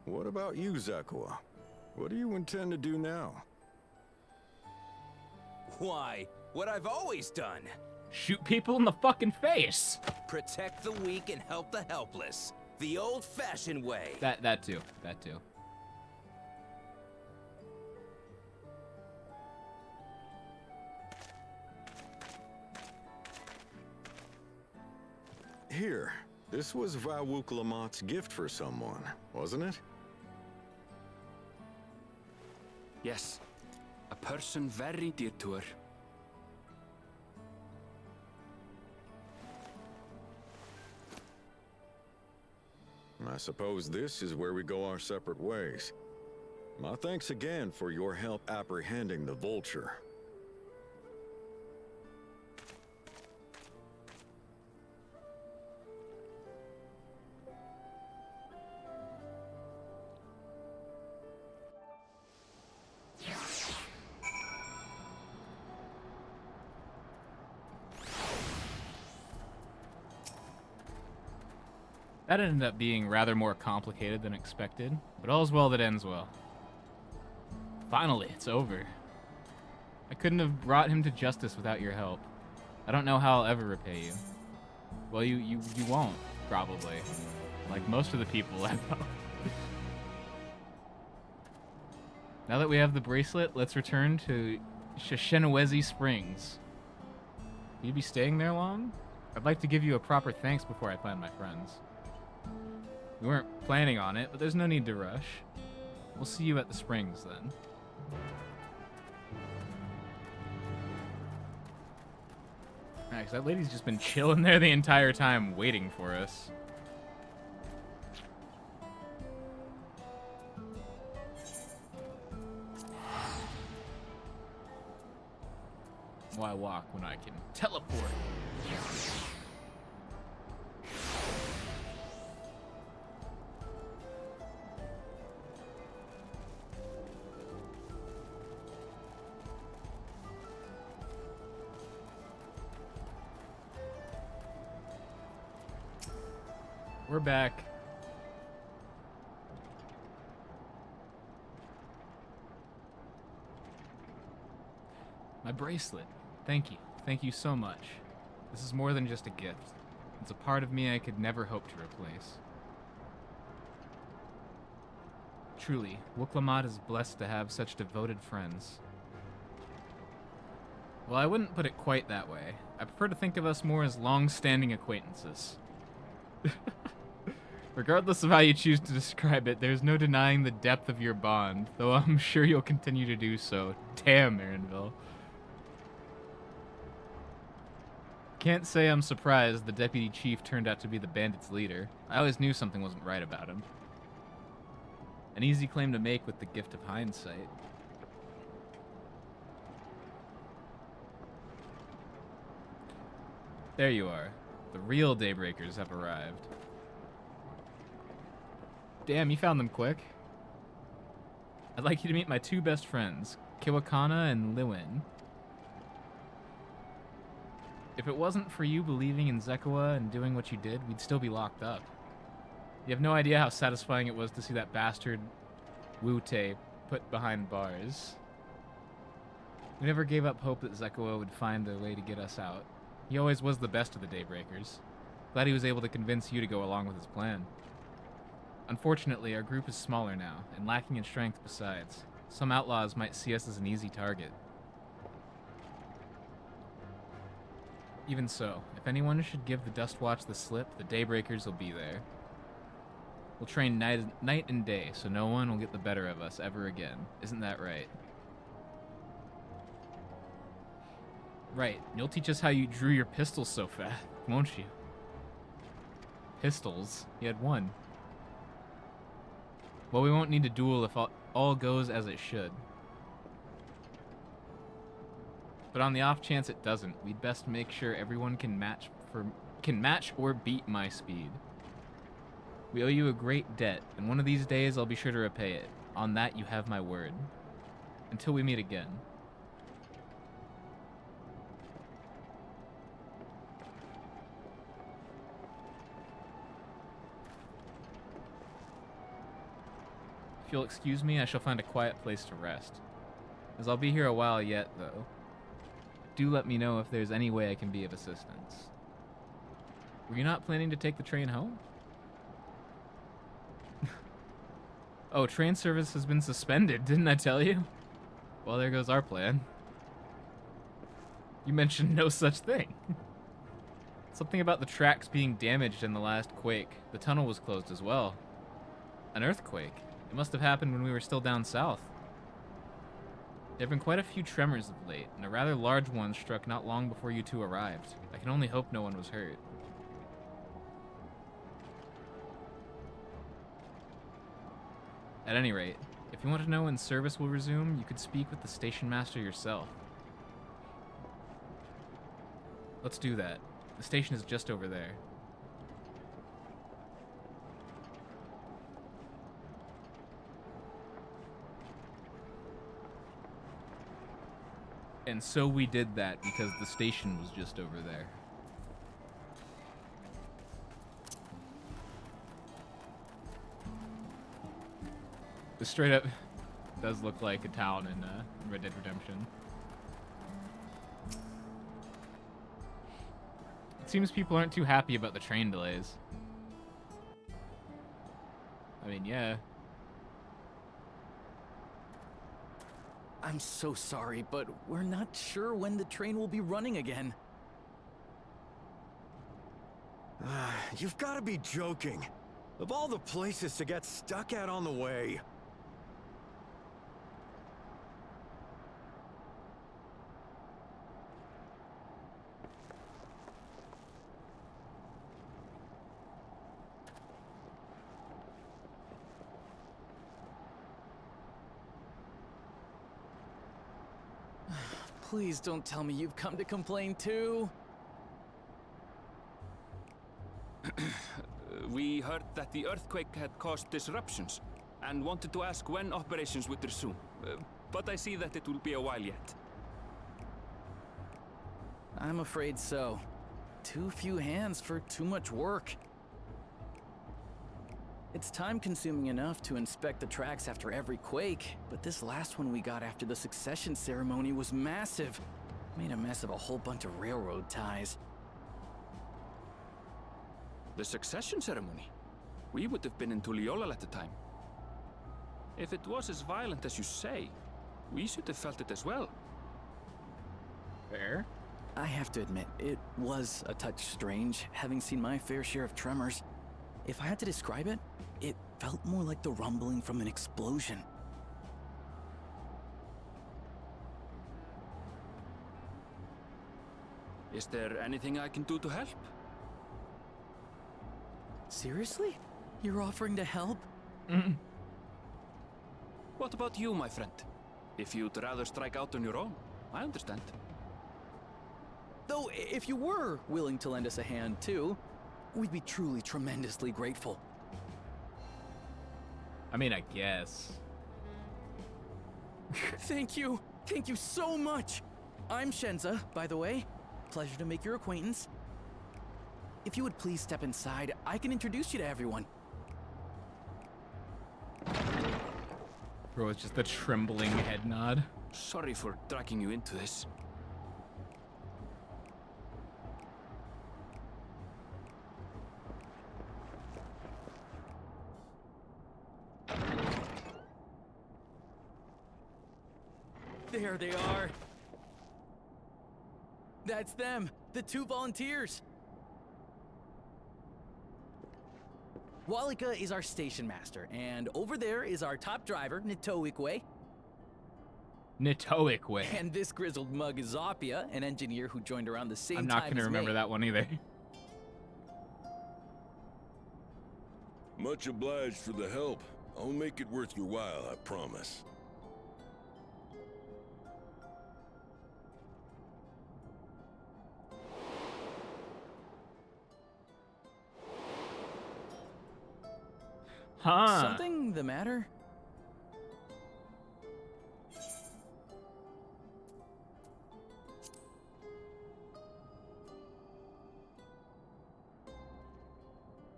[SPEAKER 6] What about you, Zakua? What do you intend to do now?
[SPEAKER 2] Why? What I've always done.
[SPEAKER 1] Shoot people in the fucking face.
[SPEAKER 2] Protect the weak and help the helpless. The old-fashioned way.
[SPEAKER 1] That too. That too.
[SPEAKER 6] Here, this was Vawuklamat's gift for someone, wasn't it?
[SPEAKER 5] Yes, a person very dear to her.
[SPEAKER 6] I suppose this is where we go our separate ways. My thanks again for your help apprehending the vulture.
[SPEAKER 1] That ended up being rather more complicated than expected, but all's well that ends well. Finally, it's over. I couldn't have brought him to justice without your help. I don't know how I'll ever repay you. Well, you won't, probably. Like most of the people I know. Now that we have the bracelet, let's return to Shoshenawezi Springs. Will you be staying there long? I'd like to give you a proper thanks before I find my friends. We weren't planning on it, but there's no need to rush. We'll see you at the springs, then. Alright, 'cause that lady's just been chilling there the entire time, waiting for us. Why walk when I can teleport? We're back. My bracelet. Thank you. Thank you so much. This is more than just a gift. It's a part of me I could never hope to replace. Truly, Wuklamat is blessed to have such devoted friends. Well, I wouldn't put it quite that way. I prefer to think of us more as long-standing acquaintances. Regardless of how you choose to describe it, there's no denying the depth of your bond, though I'm sure you'll continue to do so. Damn, Marinville. Can't say I'm surprised the deputy chief turned out to be the bandits' leader. I always knew something wasn't right about him. An easy claim to make with the gift of hindsight. There you are. The real Daybreakers have arrived. Damn, you found them quick. I'd like you to meet my two best friends, Kiwakana and Lewin. If it wasn't for you believing in Zekawa and doing what you did, we'd still be locked up. You have no idea how satisfying it was to see that bastard Wu-Tae put behind bars. We never gave up hope that Zekawa would find a way to get us out. He always was the best of the Daybreakers. Glad he was able to convince you to go along with his plan. Unfortunately, our group is smaller now, and lacking in strength besides. Some outlaws might see us as an easy target. Even so, if anyone should give the Dust Watch the slip, the Daybreakers will be there. We'll train night and day, so no one will get the better of us ever again. Isn't that right? Right. You'll teach us how you drew your pistols so fast, won't you? Pistols? You had one. Well, we won't need to duel if all goes as it should. But on the off chance it doesn't, we'd best make sure everyone can match or beat my speed. We owe you a great debt, and one of these days I'll be sure to repay it. On that you have my word. Until we meet again. If you'll excuse me, I shall find a quiet place to rest. As I'll be here a while yet, though. Do let me know if there's any way I can be of assistance. Were you not planning to take the train home? Oh, train service has been suspended, didn't I tell you? Well, there goes our plan. You mentioned no such thing. Something about the tracks being damaged in the last quake. The tunnel was closed as well. An earthquake. It must have happened when we were still down south. There have been quite a few tremors of late, and a rather large one struck not long before you two arrived. I can only hope no one was hurt. At any rate, if you want to know when service will resume, you could speak with the station master yourself. Let's do that. The station is just over there. And so we did that because the station was just over there. This straight up does look like a town in Red Dead Redemption. It seems people aren't too happy about the train delays. I mean, yeah.
[SPEAKER 8] I'm so sorry, but we're not sure when the train will be running again.
[SPEAKER 6] You've got to be joking. Of all the places to get stuck at on the way.
[SPEAKER 8] Please don't tell me you've come to complain too.
[SPEAKER 5] We heard that the earthquake had caused disruptions and wanted to ask when operations would resume. But I see that it will be a while yet.
[SPEAKER 8] I'm afraid so. Too few hands for too much work. It's time-consuming enough to inspect the tracks after every quake, but this last one we got after the succession ceremony was massive. Made a mess of a whole bunch of railroad ties.
[SPEAKER 5] The succession ceremony? We would have been in Tuliolal at the time. If it was as violent as you say, we should have felt it as well.
[SPEAKER 1] Fair.
[SPEAKER 8] I have to admit, it was a touch strange, having seen my fair share of tremors. If I had to describe it, it felt more like the rumbling from an explosion.
[SPEAKER 5] Is there anything I can do to help?
[SPEAKER 8] Seriously? You're offering to help?
[SPEAKER 5] What about you, my friend? If you'd rather strike out on your own, I understand.
[SPEAKER 8] Though, if you were willing to lend us a hand too, we'd be truly tremendously grateful.
[SPEAKER 1] I mean, I guess.
[SPEAKER 8] Thank you. Thank you so much. I'm Shenza, by the way. Pleasure to make your acquaintance. If you would please step inside, I can introduce you to everyone.
[SPEAKER 1] Bro, it's just a trembling head nod.
[SPEAKER 5] Sorry for dragging you into this.
[SPEAKER 8] There they are. That's them, the 2 volunteers. Walika is our station master, and over there is our top driver, Nitoikwe.
[SPEAKER 1] Nitoikwe.
[SPEAKER 8] And this grizzled mug is Zoppia, an engineer who joined around the same
[SPEAKER 1] I'm
[SPEAKER 8] time
[SPEAKER 1] not gonna
[SPEAKER 8] as
[SPEAKER 1] remember
[SPEAKER 8] me.
[SPEAKER 1] that one either.
[SPEAKER 9] Much obliged for the help. I'll make it worth your while, I promise.
[SPEAKER 1] Huh.
[SPEAKER 8] Something the matter?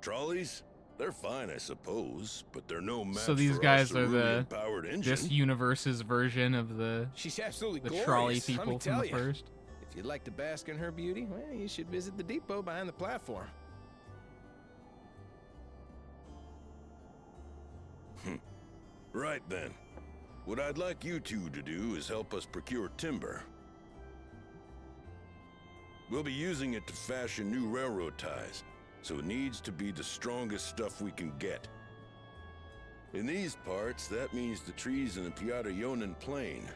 [SPEAKER 9] Trolleys? They're fine, I suppose, but they're no match
[SPEAKER 1] So these
[SPEAKER 9] for
[SPEAKER 1] guys
[SPEAKER 9] our
[SPEAKER 1] are the
[SPEAKER 9] Cerulean-powered engine.
[SPEAKER 1] this universe's version of the
[SPEAKER 7] She's absolutely
[SPEAKER 1] trolley
[SPEAKER 7] glorious, let me
[SPEAKER 1] people from
[SPEAKER 7] tell
[SPEAKER 1] the
[SPEAKER 7] ya.
[SPEAKER 1] first.
[SPEAKER 7] If you'd like to bask in her beauty, well, you should visit the depot behind the platform.
[SPEAKER 9] Right then. What I'd like you two to do is help us procure timber. We'll be using it to fashion new railroad ties, so it needs to be the strongest stuff we can get. In these parts, that means the trees in the Piata-Yonan Plain.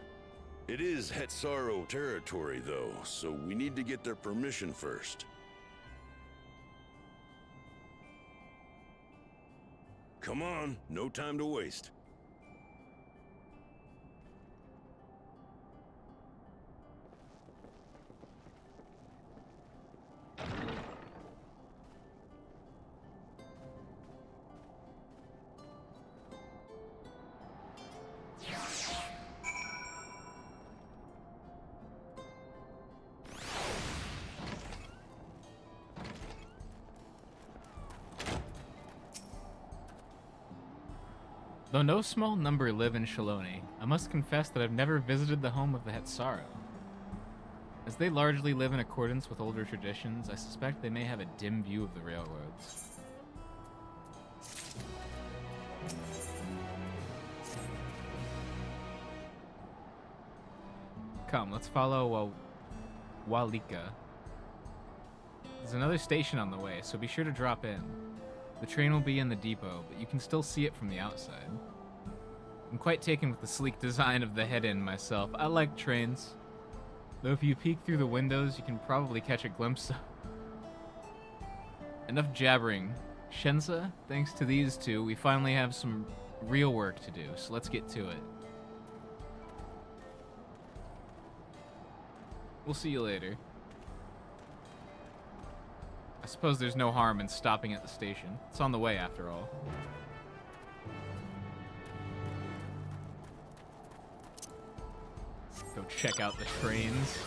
[SPEAKER 9] It is Hetsaro territory, though, so we need to get their permission first. Come on, no time to waste.
[SPEAKER 1] Though no small number live in Shaloni, I must confess that I've never visited the home of the Hetsaro. As they largely live in accordance with older traditions, I suspect they may have a dim view of the railroads. Come, let's follow Walika. There's another station on the way, so be sure to drop in. The train will be in the depot, but you can still see it from the outside. I'm quite taken with the sleek design of the head-end myself. I like trains. Though if you peek through the windows, you can probably catch a glimpse of... Enough jabbering. Shenza, thanks to these two, we finally have some real work to do, so let's get to it. We'll see you later. I suppose there's no harm in stopping at the station. It's on the way, after all. Go check out the trains.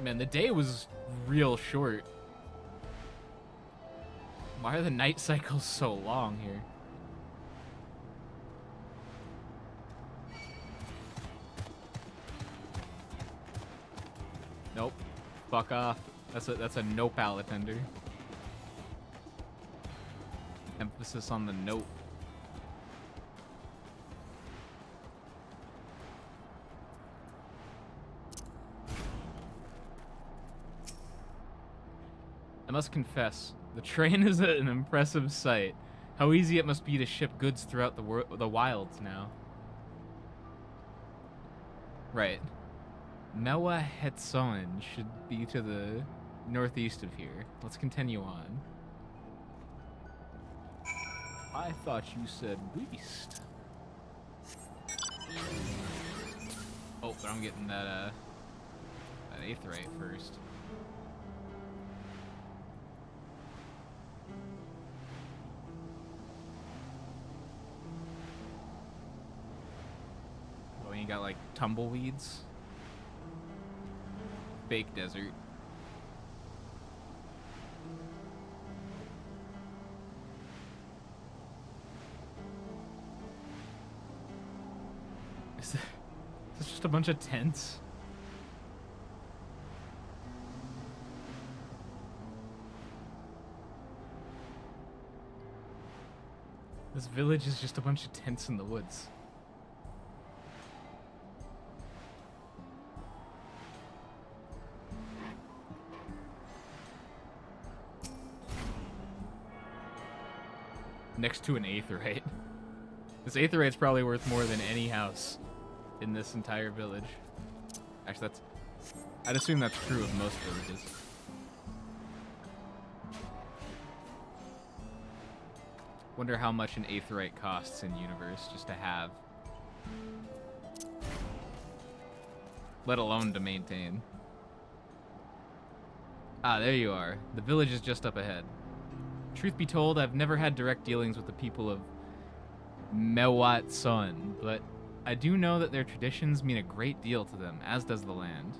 [SPEAKER 1] Man, the day was real short. Why are the night cycles so long here? Nope. Fuck off. That's a no pallet tender. Emphasis on the nope. I must confess, the train is an impressive sight, How easy it must be to ship goods throughout the wilds now. Right. Mewa Hetson should be to the northeast of here. Let's continue on. I thought you said beast. Oh, but I'm getting that aetheryte first. Oh, you got like tumbleweeds. Fake desert. Is this just a bunch of tents? This village is just a bunch of tents in the woods. Next to an aetheryte. This aetheryte's probably worth more than any house in this entire village. Actually, I'd assume that's true of most villages. Wonder how much an aetheryte costs in universe just to have. Let alone to maintain. Ah, there you are. The village is just up ahead. Truth be told, I've never had direct dealings with the people of Mewat Sun, but I do know that their traditions mean a great deal to them, as does the land.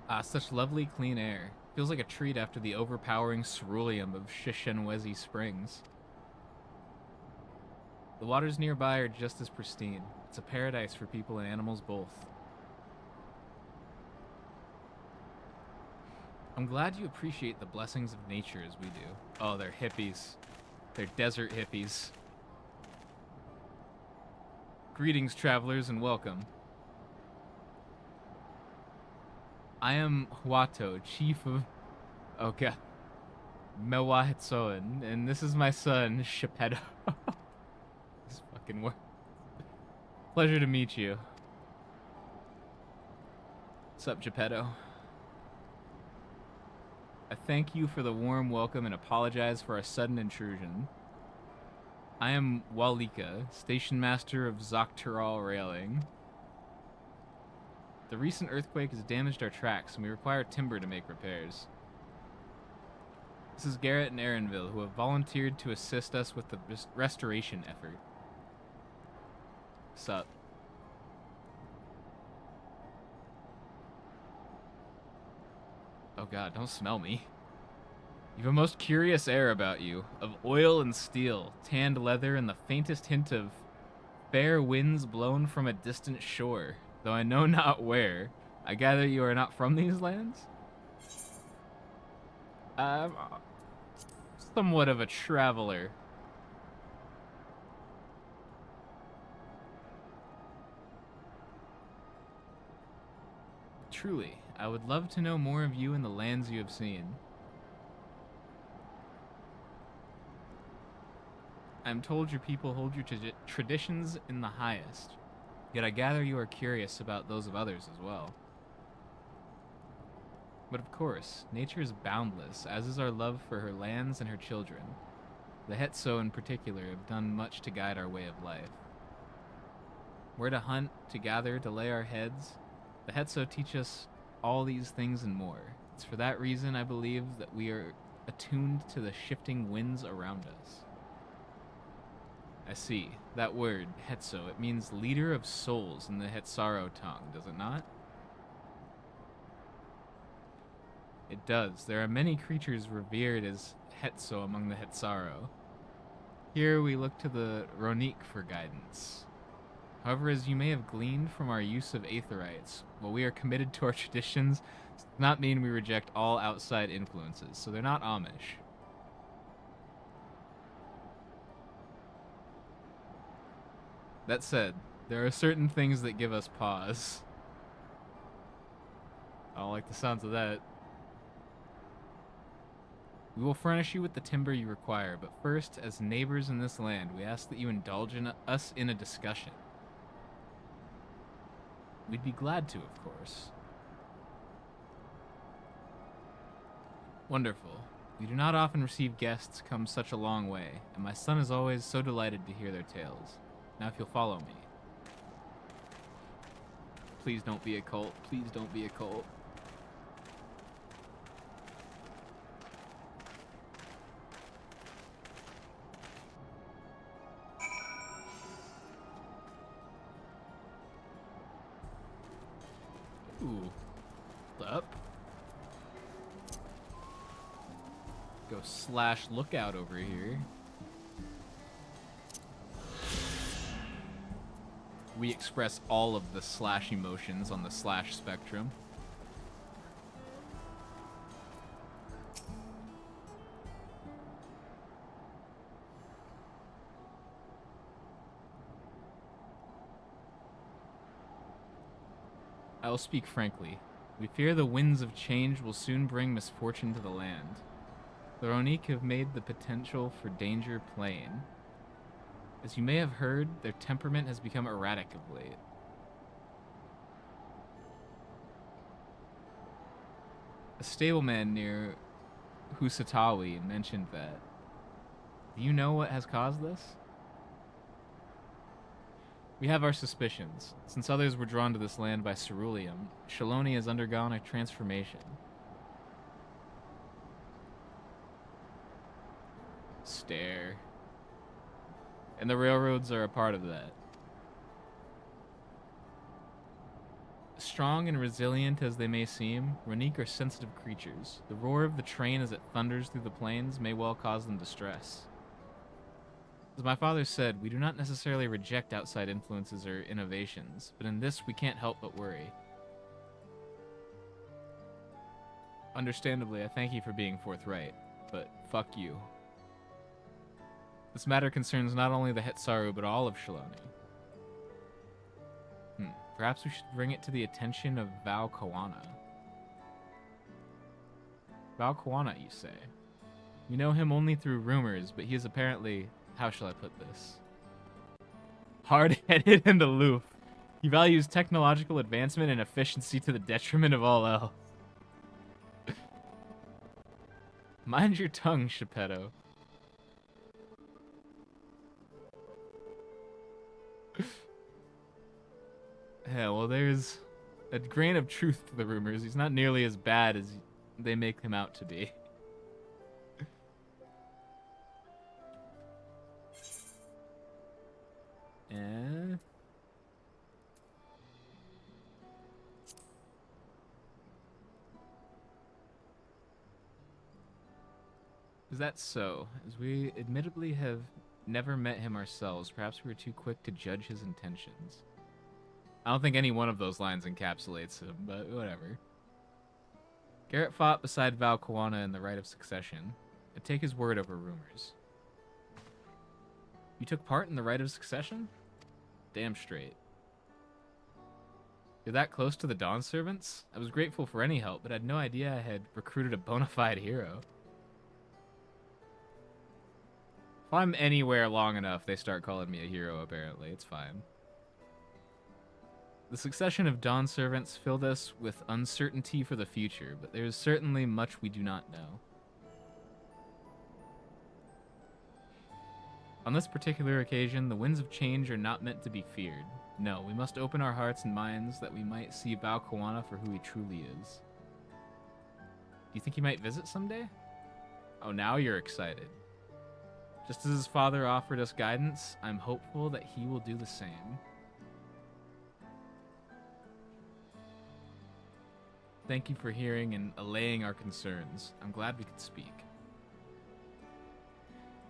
[SPEAKER 1] Ah, such lovely clean air. Feels like a treat after the overpowering ceruleum of Shishenwezi Springs. The waters nearby are just as pristine. It's a paradise for people and animals both. I'm glad you appreciate the blessings of nature as we do. Oh, they're hippies. They're desert hippies. Greetings, travelers, and welcome. I am Huato, chief of Mewahetsoan, and this is my son, Shepedo. This fucking word. Pleasure to meet you. What's up, Geppetto? I thank you for the warm welcome and apologize for our sudden intrusion. I am Walika, station master of Zocteral Railing. The recent earthquake has damaged our tracks, and we require timber to make repairs. This is Garrett and Aaronville, who have volunteered to assist us with the restoration effort. Sup? Oh god, don't smell me. You have a most curious air about you, of oil and steel, tanned leather, and the faintest hint of fair winds blown from a distant shore. Though I know not where. I gather you are not from these lands? Somewhat of a traveler. Truly, I would love to know more of you and the lands you have seen. I am told your people hold your traditions in the highest. Yet I gather you are curious about those of others as well. But of course, nature is boundless, as is our love for her lands and her children. The Hetso in particular have done much to guide our way of life. Where to hunt, to gather, to lay our heads, the Hetso teach us all these things and more. It's for that reason I believe that we are attuned to the shifting winds around us. I see. That word, Hetso, it means leader of souls in the Hetsaro tongue, does it not? It does. There are many creatures revered as Hetso among the Hetsaro. Here we look to the Ronik for guidance. However, as you may have gleaned from our use of aetherites, while we are committed to our traditions, it does not mean we reject all outside influences, so they're not Amish. That said, there are certain things that give us pause. I don't like the sounds of that. We will furnish you with the timber you require, but first, as neighbors in this land, we ask that you indulge us in a discussion. We'd be glad to, of course. Wonderful. We do not often receive guests come such a long way, and my son is always so delighted to hear their tales. Now if you'll follow me. Please don't be a cult. Please don't be a cult. Ooh. Up. Go slash lookout over here. We express all of the slash emotions on the slash spectrum. I will speak frankly. We fear the winds of change will soon bring misfortune to the land. The Ronique have made the potential for danger plain. As you may have heard, their temperament has become erratic of late. A stableman near Husatawi mentioned that. Do you know what has caused this? We have our suspicions. Since others were drawn to this land by ceruleum, Shaloni has undergone a transformation. Stare. And the railroads are a part of that. Strong and resilient as they may seem, Ronique are sensitive creatures. The roar of the train as it thunders through the plains may well cause them distress. As my father said, we do not necessarily reject outside influences or innovations, but in this we can't help but worry. Understandably, I thank you for being forthright, but fuck you. This matter concerns not only the Hetsaru, but all of Shaloni. Perhaps we should bring it to the attention of Val Kawana. Val Kawana, you say? We know him only through rumors, but he is apparently, how shall I put this? Hard-headed and aloof. He values technological advancement and efficiency to the detriment of all else. Mind your tongue, Geppetto. Yeah, well, there's a grain of truth to the rumors. He's not nearly as bad as they make him out to be. Is that so? As we admittedly have never met him ourselves, perhaps we were too quick to judge his intentions. I don't think any one of those lines encapsulates him, but whatever. Garrett fought beside Val Kawana in the right of succession. I'd take his word over rumors. You took part in the right of succession? Damn straight. You're that close to the Dawn Servants? I was grateful for any help, but I had no idea I had recruited a bona fide hero. If I'm anywhere long enough, they start calling me a hero, apparently. It's fine. The succession of Dawn Servants filled us with uncertainty for the future, but there is certainly much we do not know. On this particular occasion, the winds of change are not meant to be feared. No, we must open our hearts and minds that we might see Val Kawana for who he truly is. Do you think he might visit someday? Oh, now you're excited. Just as his father offered us guidance, I'm hopeful that he will do the same. Thank you for hearing and allaying our concerns. I'm glad we could speak.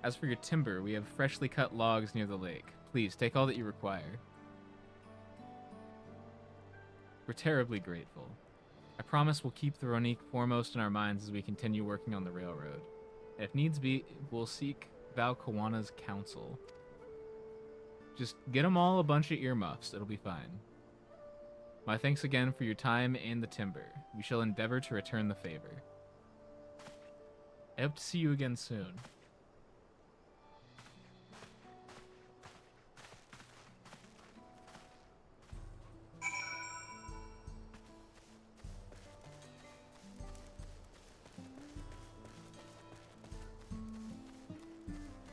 [SPEAKER 1] As for your timber, we have freshly cut logs near the lake. Please, take all that you require. We're terribly grateful. I promise we'll keep the Ronique foremost in our minds as we continue working on the railroad. If needs be, we'll seek Val Kawana's counsel. Just get them all a bunch of earmuffs. It'll be fine. My thanks again for your time and the timber. We shall endeavor to return the favor. I hope to see you again soon.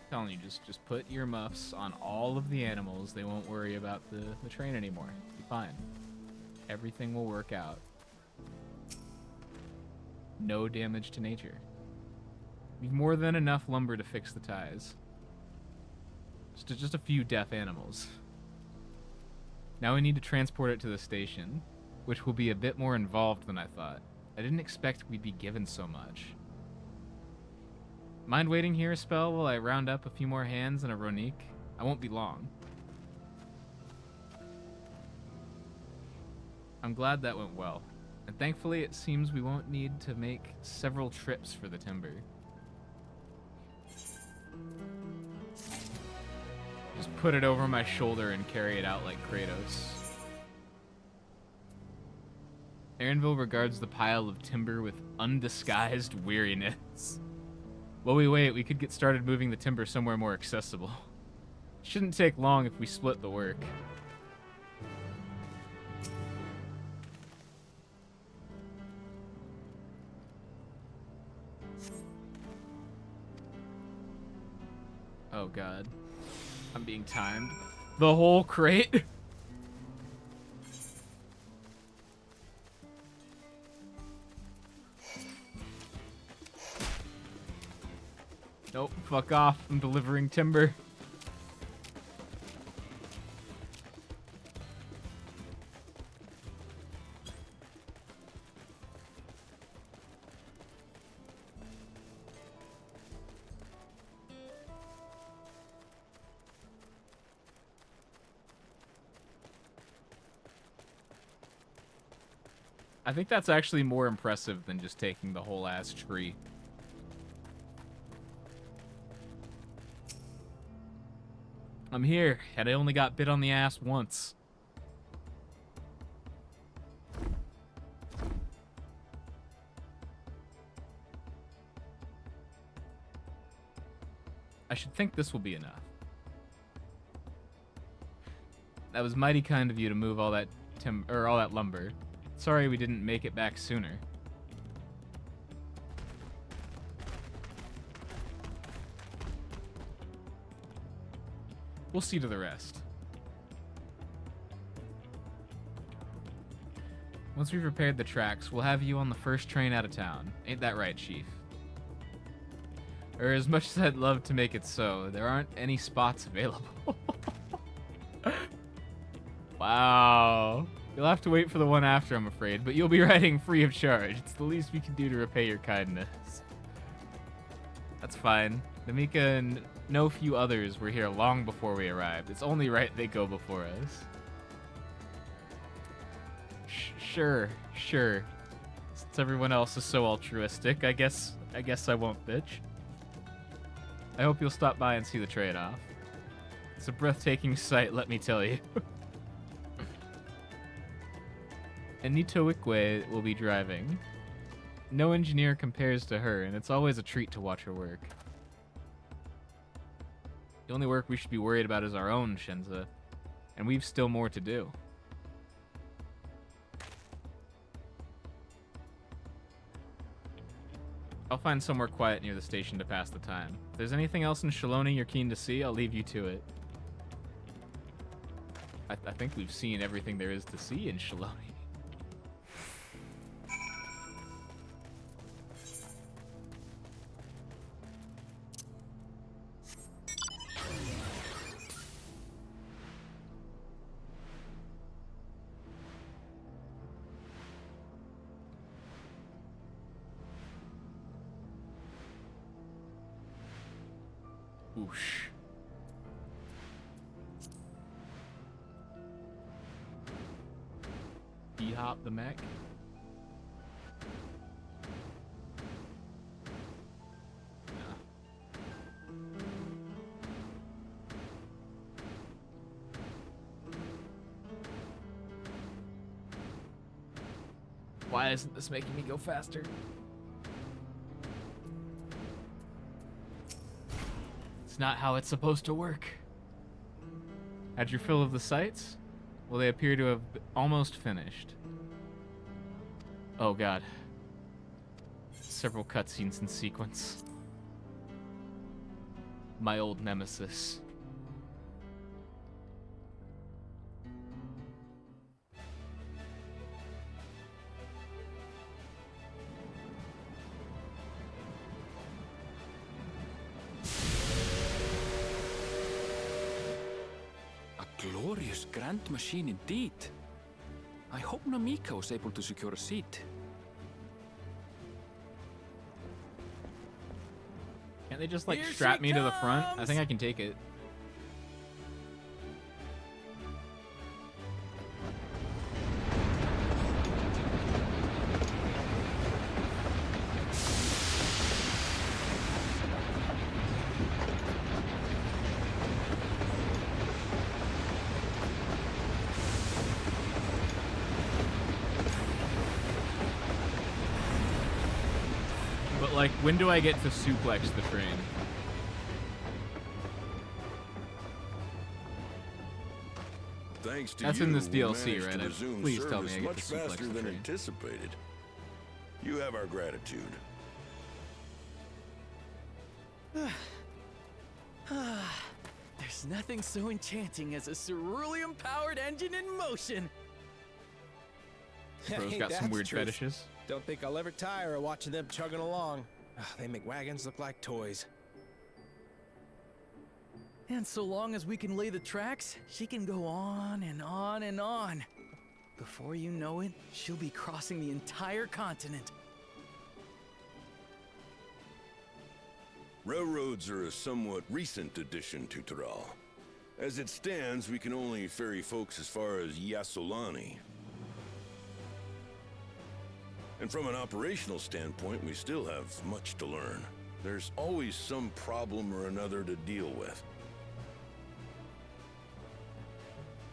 [SPEAKER 1] Telling you, just put earmuffs on all of the animals. They won't worry about the train anymore. It'll be fine. Everything will work out. No damage to nature. We've more than enough lumber to fix the ties. Just a few deaf animals. Now we need to transport it to the station, which will be a bit more involved than I thought. I didn't expect we'd be given so much. Mind waiting here a spell while I round up a few more hands and a Ronique? I won't be long. I'm glad that went well, and thankfully it seems we won't need to make several trips for the timber. Just put it over my shoulder and carry it out like Kratos. Aaronville regards the pile of timber with undisguised weariness. While we wait, we could get started moving the timber somewhere more accessible. Shouldn't take long if we split the work. Oh god. I'm being timed. The whole crate? Nope, fuck off. I'm delivering timber. I think that's actually more impressive than just taking the whole ass tree. I'm here, and I only got bit on the ass once. I should think this will be enough. That was mighty kind of you to move all that all that lumber. Sorry we didn't make it back sooner. We'll see to the rest. Once we've repaired the tracks, we'll have you on the first train out of town. Ain't that right, Chief? Or as much as I'd love to make it so, there aren't any spots available. Wow. You'll have to wait for the one after, I'm afraid, but you'll be riding free of charge. It's the least we can do to repay your kindness. That's fine. Namika and no few others were here long before we arrived. It's only right they go before us. Sure. Since everyone else is so altruistic, I guess I won't bitch. I hope you'll stop by and see the trade-off. It's a breathtaking sight, let me tell you. Anita Wickway will be driving. No engineer compares to her, and it's always a treat to watch her work. The only work we should be worried about is our own, Shenza, and we've still more to do. I'll find somewhere quiet near the station to pass the time. If there's anything else in Shaloni you're keen to see, I'll leave you to it. I think we've seen everything there is to see in Shaloni. Whoosh. D-hop the mech. Why isn't this making me go faster? It's not how it's supposed to work. Had your fill of the sights? Well, they appear to have almost finished. Oh god. Several cutscenes in sequence. My old nemesis.
[SPEAKER 5] Glorious grand machine indeed. I hope Namika was able to secure a seat.
[SPEAKER 1] Can't they just like
[SPEAKER 8] Here
[SPEAKER 1] strap
[SPEAKER 8] she
[SPEAKER 1] me to the front? I
[SPEAKER 8] comes!
[SPEAKER 1] think I can take it. But like, when do I get to suplex the train?
[SPEAKER 9] Thanks to
[SPEAKER 1] That's
[SPEAKER 9] you,
[SPEAKER 1] in this
[SPEAKER 9] we
[SPEAKER 1] DLC,
[SPEAKER 9] managed
[SPEAKER 1] right?
[SPEAKER 9] to resume
[SPEAKER 1] Please tell me
[SPEAKER 9] service
[SPEAKER 1] I get
[SPEAKER 9] much
[SPEAKER 1] to suplex
[SPEAKER 9] faster
[SPEAKER 1] the
[SPEAKER 9] than
[SPEAKER 1] train.
[SPEAKER 9] anticipated. You have our gratitude.
[SPEAKER 8] There's nothing so enchanting as a cerulean-powered engine in motion.
[SPEAKER 1] Bro's
[SPEAKER 7] Ain't
[SPEAKER 1] got
[SPEAKER 7] that
[SPEAKER 1] some
[SPEAKER 7] the
[SPEAKER 1] weird
[SPEAKER 7] truth?
[SPEAKER 1] fetishes.
[SPEAKER 7] Don't think I'll ever tire of watching them chugging along. They make wagons look like toys.
[SPEAKER 8] And so long as we can lay the tracks, she can go on and on and on. Before you know it, she'll be crossing the entire continent.
[SPEAKER 9] Railroads are a somewhat recent addition to Tyrol. As it stands, we can only ferry folks as far as Yasolani. And from an operational standpoint, we still have much to learn. There's always some problem or another to deal with.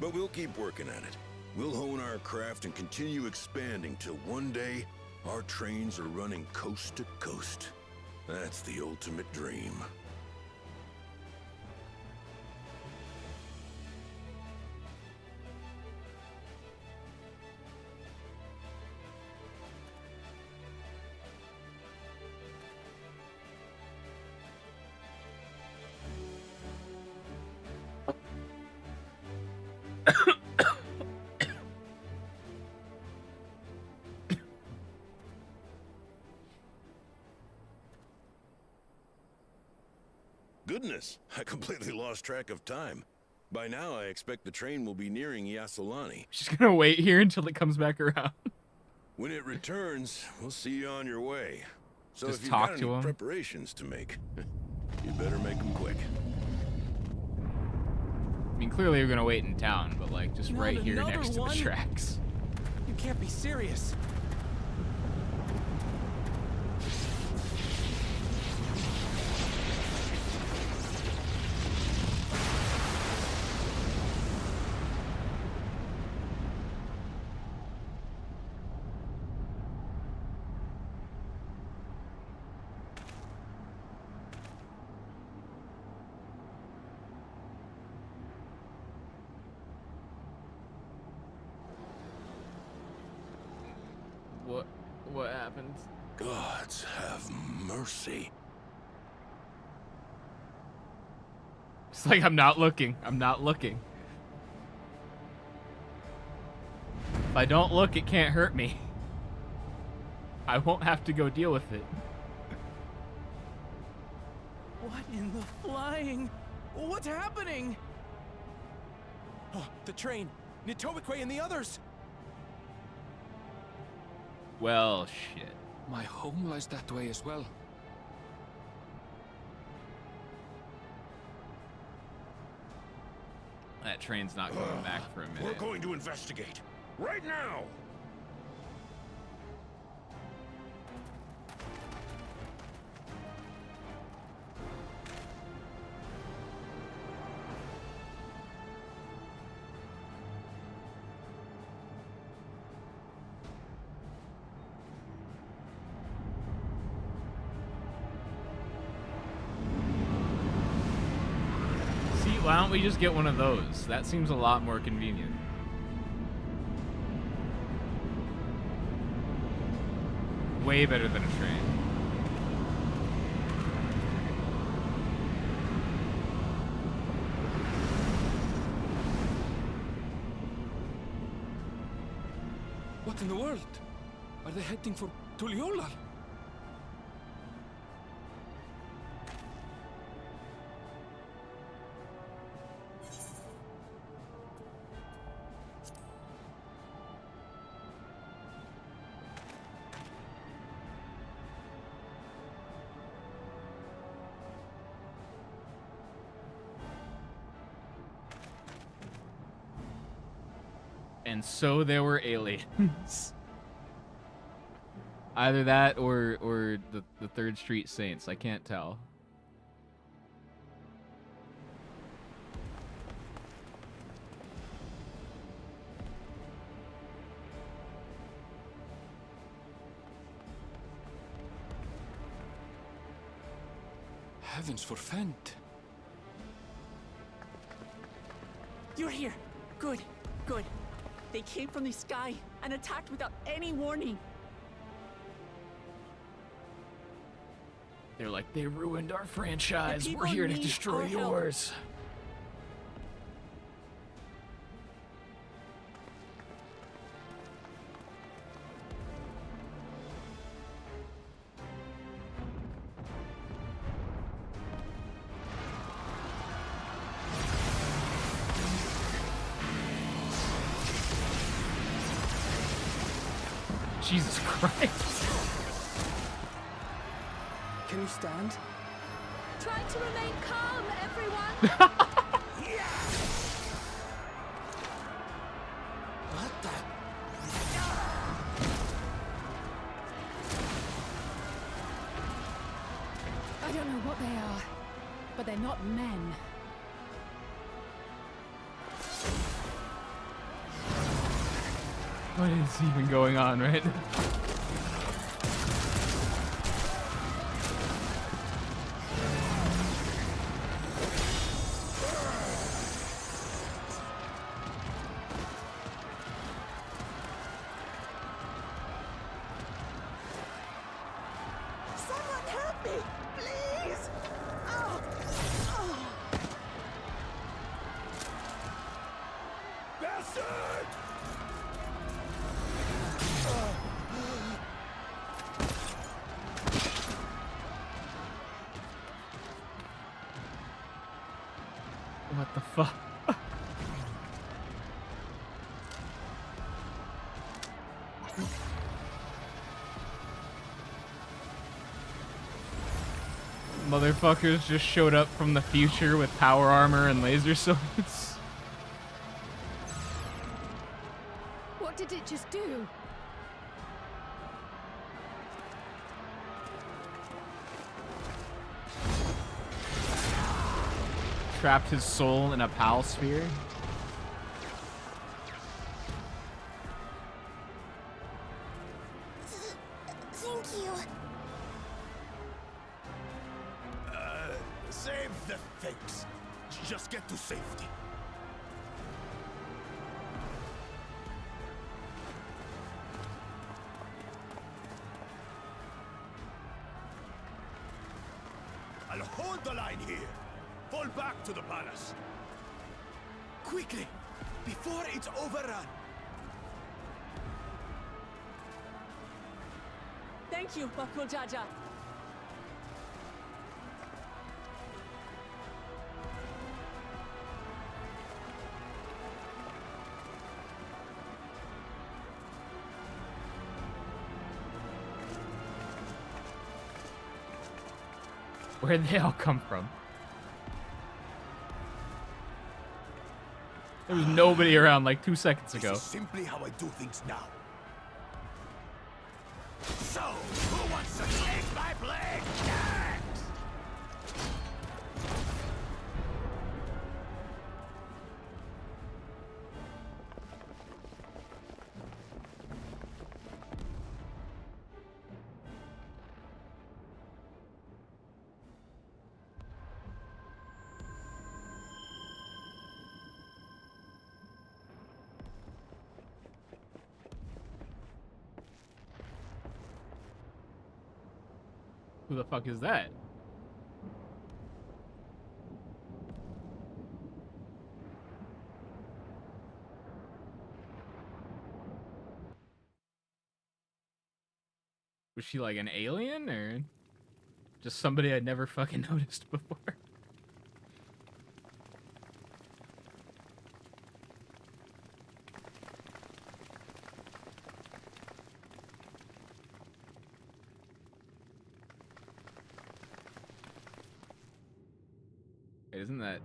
[SPEAKER 9] But we'll keep working at it. We'll hone our craft and continue expanding till one day, our trains are running coast to coast. That's the ultimate dream. Goodness, I completely lost track of time. By now, I expect the train will be nearing Yasolani.
[SPEAKER 1] She's gonna wait here until it comes back around.
[SPEAKER 9] When it returns, we'll see you on your way. So
[SPEAKER 1] Just
[SPEAKER 9] if you've
[SPEAKER 1] talk
[SPEAKER 9] got
[SPEAKER 1] to
[SPEAKER 9] any
[SPEAKER 1] him.
[SPEAKER 9] preparations to make, you better make them quick.
[SPEAKER 1] I mean, clearly you're gonna wait in town, but like, just
[SPEAKER 8] Not
[SPEAKER 1] right here
[SPEAKER 8] another
[SPEAKER 1] next to
[SPEAKER 8] one?
[SPEAKER 1] the tracks.
[SPEAKER 7] You can't be serious.
[SPEAKER 1] What happened?
[SPEAKER 9] Gods have mercy.
[SPEAKER 1] It's like, I'm not looking. I'm not looking. If I don't look, it can't hurt me. I won't have to go deal with it.
[SPEAKER 8] What in the flying? What's happening?
[SPEAKER 7] Oh, the train. Nitobikwe and the others.
[SPEAKER 1] Well, shit.
[SPEAKER 5] My home lies that way as well.
[SPEAKER 1] That train's not coming back for a
[SPEAKER 9] We're
[SPEAKER 1] minute.
[SPEAKER 9] going to investigate. Right now!
[SPEAKER 1] Why don't we just get one of those? That seems a lot more convenient. Way better than a train.
[SPEAKER 5] What in the world? Are they heading for Tuliolal?
[SPEAKER 1] And so there were aliens. Either that or the Third Street Saints. I can't tell.
[SPEAKER 5] Heavens forfend.
[SPEAKER 10] You're here. Good, good. They came from the sky and attacked without any warning.
[SPEAKER 1] They're like, they ruined our franchise.
[SPEAKER 10] The
[SPEAKER 1] We're
[SPEAKER 10] people
[SPEAKER 1] here to
[SPEAKER 10] need
[SPEAKER 1] destroy
[SPEAKER 10] our help.
[SPEAKER 1] yours. Jesus Christ.
[SPEAKER 10] Can you stand?
[SPEAKER 4] Try to remain calm, everyone.
[SPEAKER 10] What the?
[SPEAKER 4] I don't know what they are, but they're not men.
[SPEAKER 1] What is even going on right now?
[SPEAKER 10] Someone help me, please! Oh. Oh.
[SPEAKER 9] Bastard!
[SPEAKER 1] What the fuck? Motherfuckers just showed up from the future with power armor and laser swords.
[SPEAKER 4] What did it just do?
[SPEAKER 1] Trapped his soul in a pal sphere.
[SPEAKER 4] Thank you.
[SPEAKER 9] Save the fakes. Just get to safety. I'll hold the line here. Fall back to the palace. Quickly, before it's overrun.
[SPEAKER 10] Thank you, Bakul Jaja.
[SPEAKER 1] Where'd they all come from? There was nobody around like 2 seconds ago.
[SPEAKER 9] This is simply how I do things now. So, who wants to take my blade next?
[SPEAKER 1] Who the fuck is that? Was she like an alien or just somebody I'd never fucking noticed before? Wait, isn't that...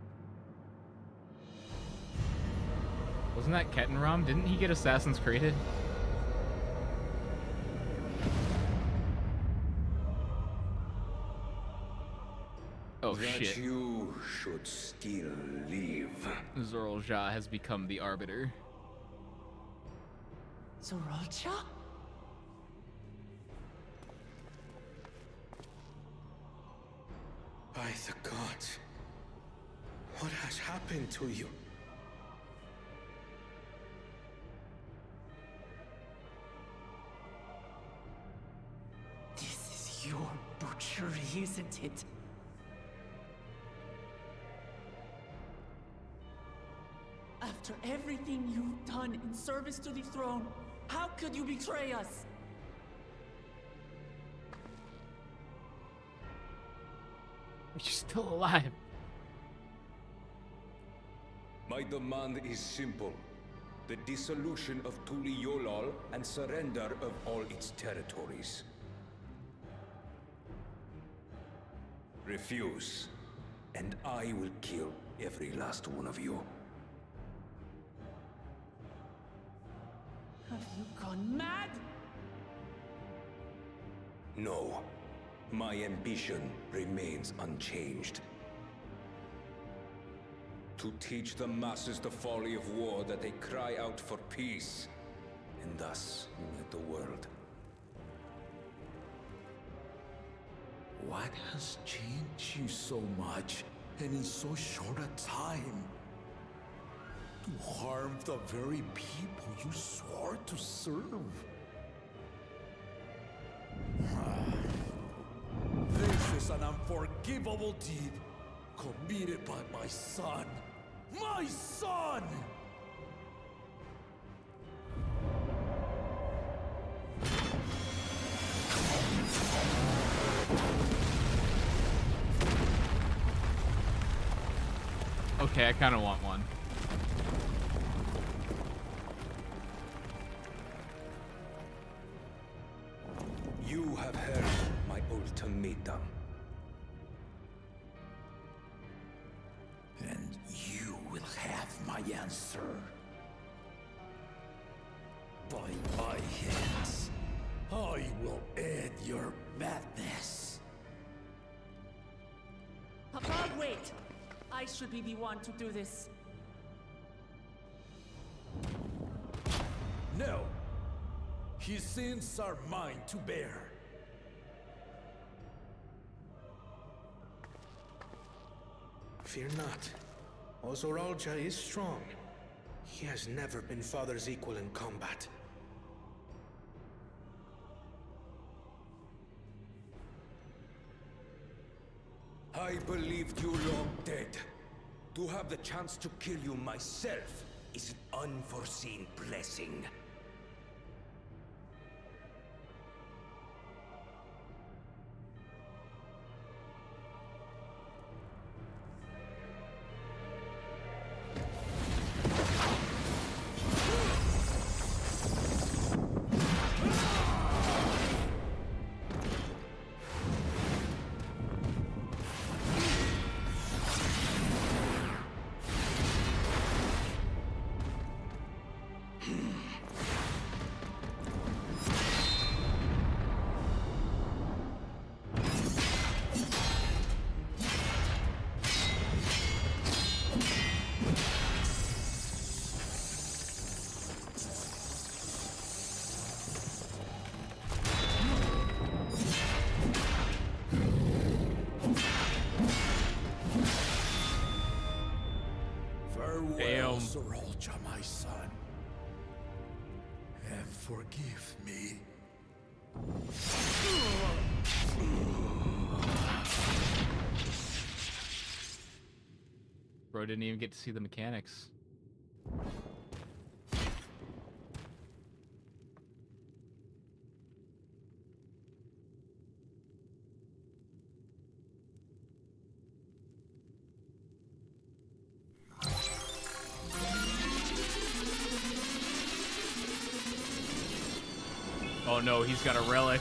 [SPEAKER 1] Wasn't that Kettenrom? Didn't he get Assassin's Creed? Oh
[SPEAKER 2] that
[SPEAKER 1] shit.
[SPEAKER 2] You should still live.
[SPEAKER 1] Zorlja has become the arbiter.
[SPEAKER 10] Zorolcha?
[SPEAKER 11] By the gods, what has happened to you?
[SPEAKER 10] This is your butchery, isn't it? After everything you've done in service to the throne, how could you betray us?
[SPEAKER 1] She's still alive.
[SPEAKER 2] My demand is simple. The dissolution of Tuli Yolal and surrender of all its territories. Refuse, and I will kill every last one of you.
[SPEAKER 10] Have you gone mad?
[SPEAKER 2] No. My ambition remains unchanged. To teach the masses the folly of war, that they cry out for peace, and thus unite the world.
[SPEAKER 11] What has changed you so much, and in so short a time? To harm the very people you swore to serve. This is an unforgivable deed committed by my son. My son!
[SPEAKER 1] Okay, I kind of want one.
[SPEAKER 2] You have heard my ultimatum.
[SPEAKER 11] And you will have my answer. By my hands, I will end your madness.
[SPEAKER 10] Papa, wait! I should be the one to do this.
[SPEAKER 11] No. His sins are mine to bear.
[SPEAKER 12] Fear not. Zoralja is strong. He has never been Father's equal in combat.
[SPEAKER 2] I believed you long dead. To have the chance to kill you myself is an unforeseen blessing.
[SPEAKER 11] Farewell, Zoralja, my son. And forgive me.
[SPEAKER 1] Bro didn't even get to see the mechanics. Oh no, he's got a relic.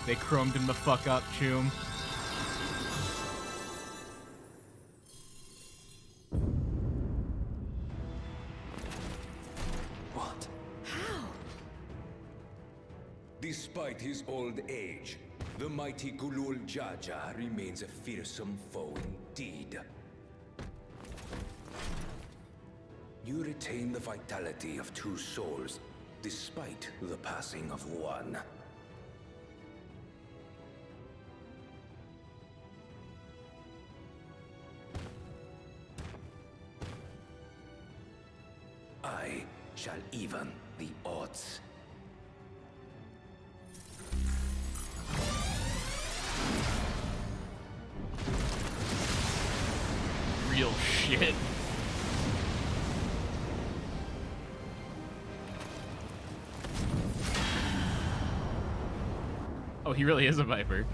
[SPEAKER 1] They chromed him the fuck up, Choom.
[SPEAKER 2] What?
[SPEAKER 4] How?
[SPEAKER 2] Despite his old age, the mighty Gulul Jaja remains a fearsome foe indeed. You retain the vitality of two souls, despite the passing of one. I shall even the odds.
[SPEAKER 1] Real shit. Oh, he really is a Viper.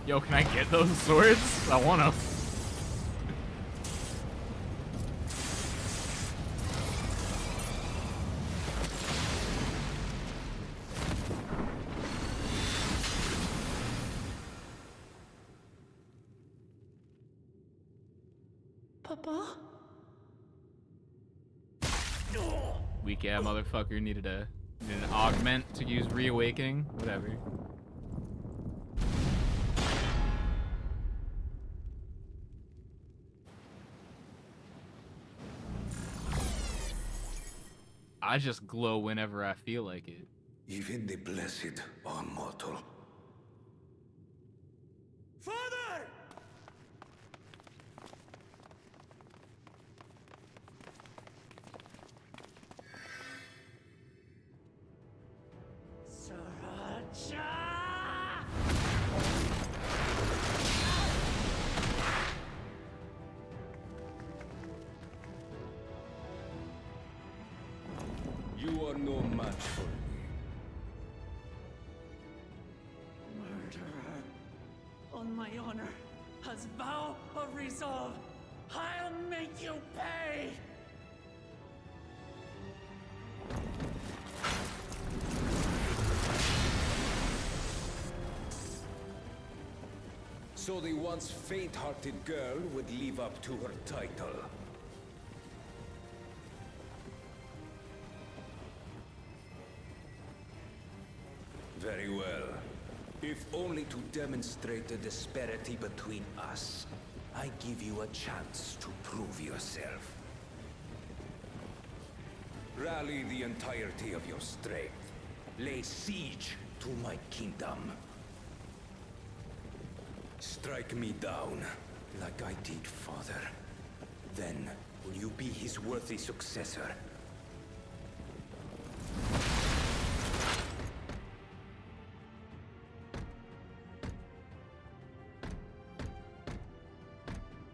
[SPEAKER 1] Yo, can I get those swords? I want them.
[SPEAKER 10] Papa?
[SPEAKER 1] Weak yeah, motherfucker needed an augment to use reawakening. Whatever. I just glow whenever I feel like it.
[SPEAKER 2] Even the blessed are mortal.
[SPEAKER 3] Father!
[SPEAKER 2] You are no match for me.
[SPEAKER 10] Murderer. On my honor, as vow of resolve, I'll make you pay!
[SPEAKER 2] So the once faint-hearted girl would live up to her title. Very well. If only to demonstrate the disparity between us, I give you a chance to prove yourself. Rally the entirety of your strength. Lay siege to my kingdom. Strike me down, like I did, father. Then, will you be his worthy successor?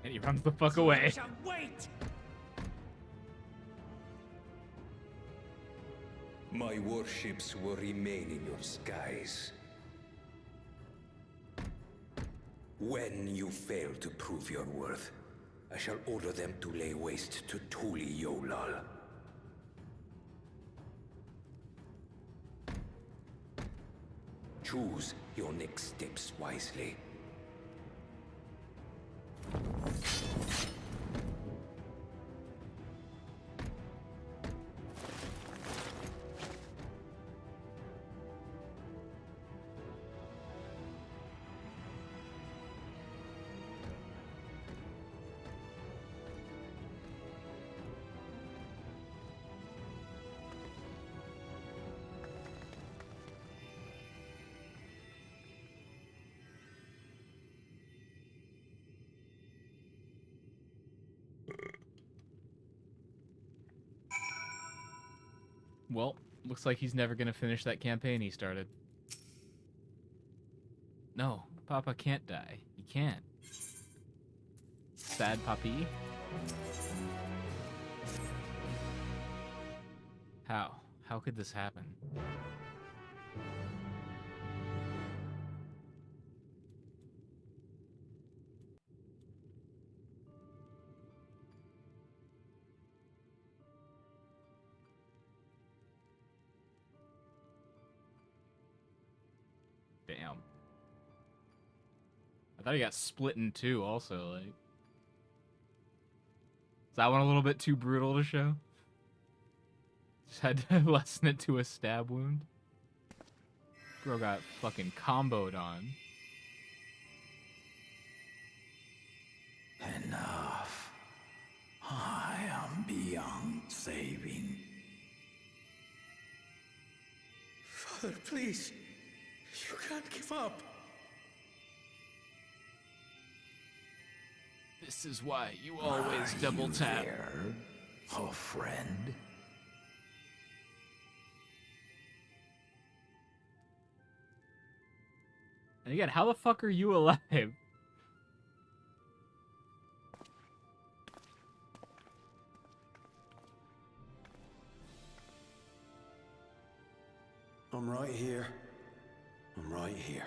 [SPEAKER 1] And he runs the fuck away.
[SPEAKER 10] Wait!
[SPEAKER 2] My warships will remain in your skies. When you fail to prove your worth, I shall order them to lay waste to Tuli Yolal. Choose your next steps wisely.
[SPEAKER 1] Well, Looks like he's never gonna finish that campaign he started. No, Papa can't die. He can't. Sad Papi? How? How could this happen? Damn. I thought he got split in two also, like. Is that one a little bit too brutal to show? Just had to lessen it to a stab wound. Bro got fucking comboed on.
[SPEAKER 11] Enough. I am beyond saving.
[SPEAKER 12] Father, please. You can't give up.
[SPEAKER 1] This is why you always double tap.
[SPEAKER 11] There, oh friend.
[SPEAKER 1] And again, how the fuck are you alive?
[SPEAKER 2] I'm right here. I'm right here.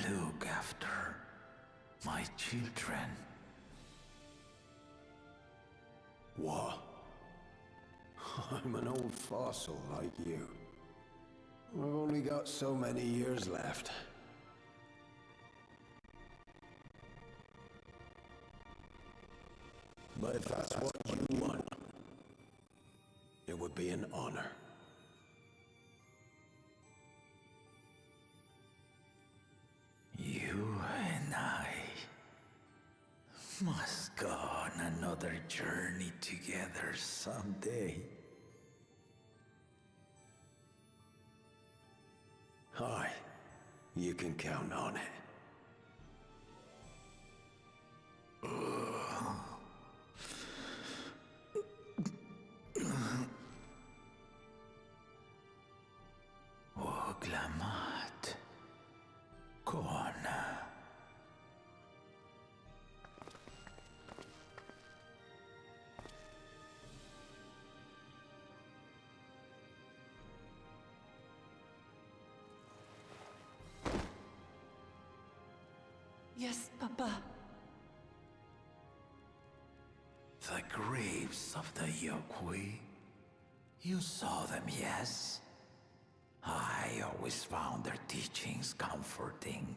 [SPEAKER 11] Look after my children.
[SPEAKER 2] What? I'm an old fossil like you. I've only got so many years left. But if that's what you want, it would be an honor.
[SPEAKER 11] You and I must go on another journey together someday.
[SPEAKER 2] Aye, you can count on it.
[SPEAKER 11] Oglamat. Kona.
[SPEAKER 10] Yes, Papa.
[SPEAKER 11] The graves of the Yokwi. You saw them, yes? I always found their teachings comforting.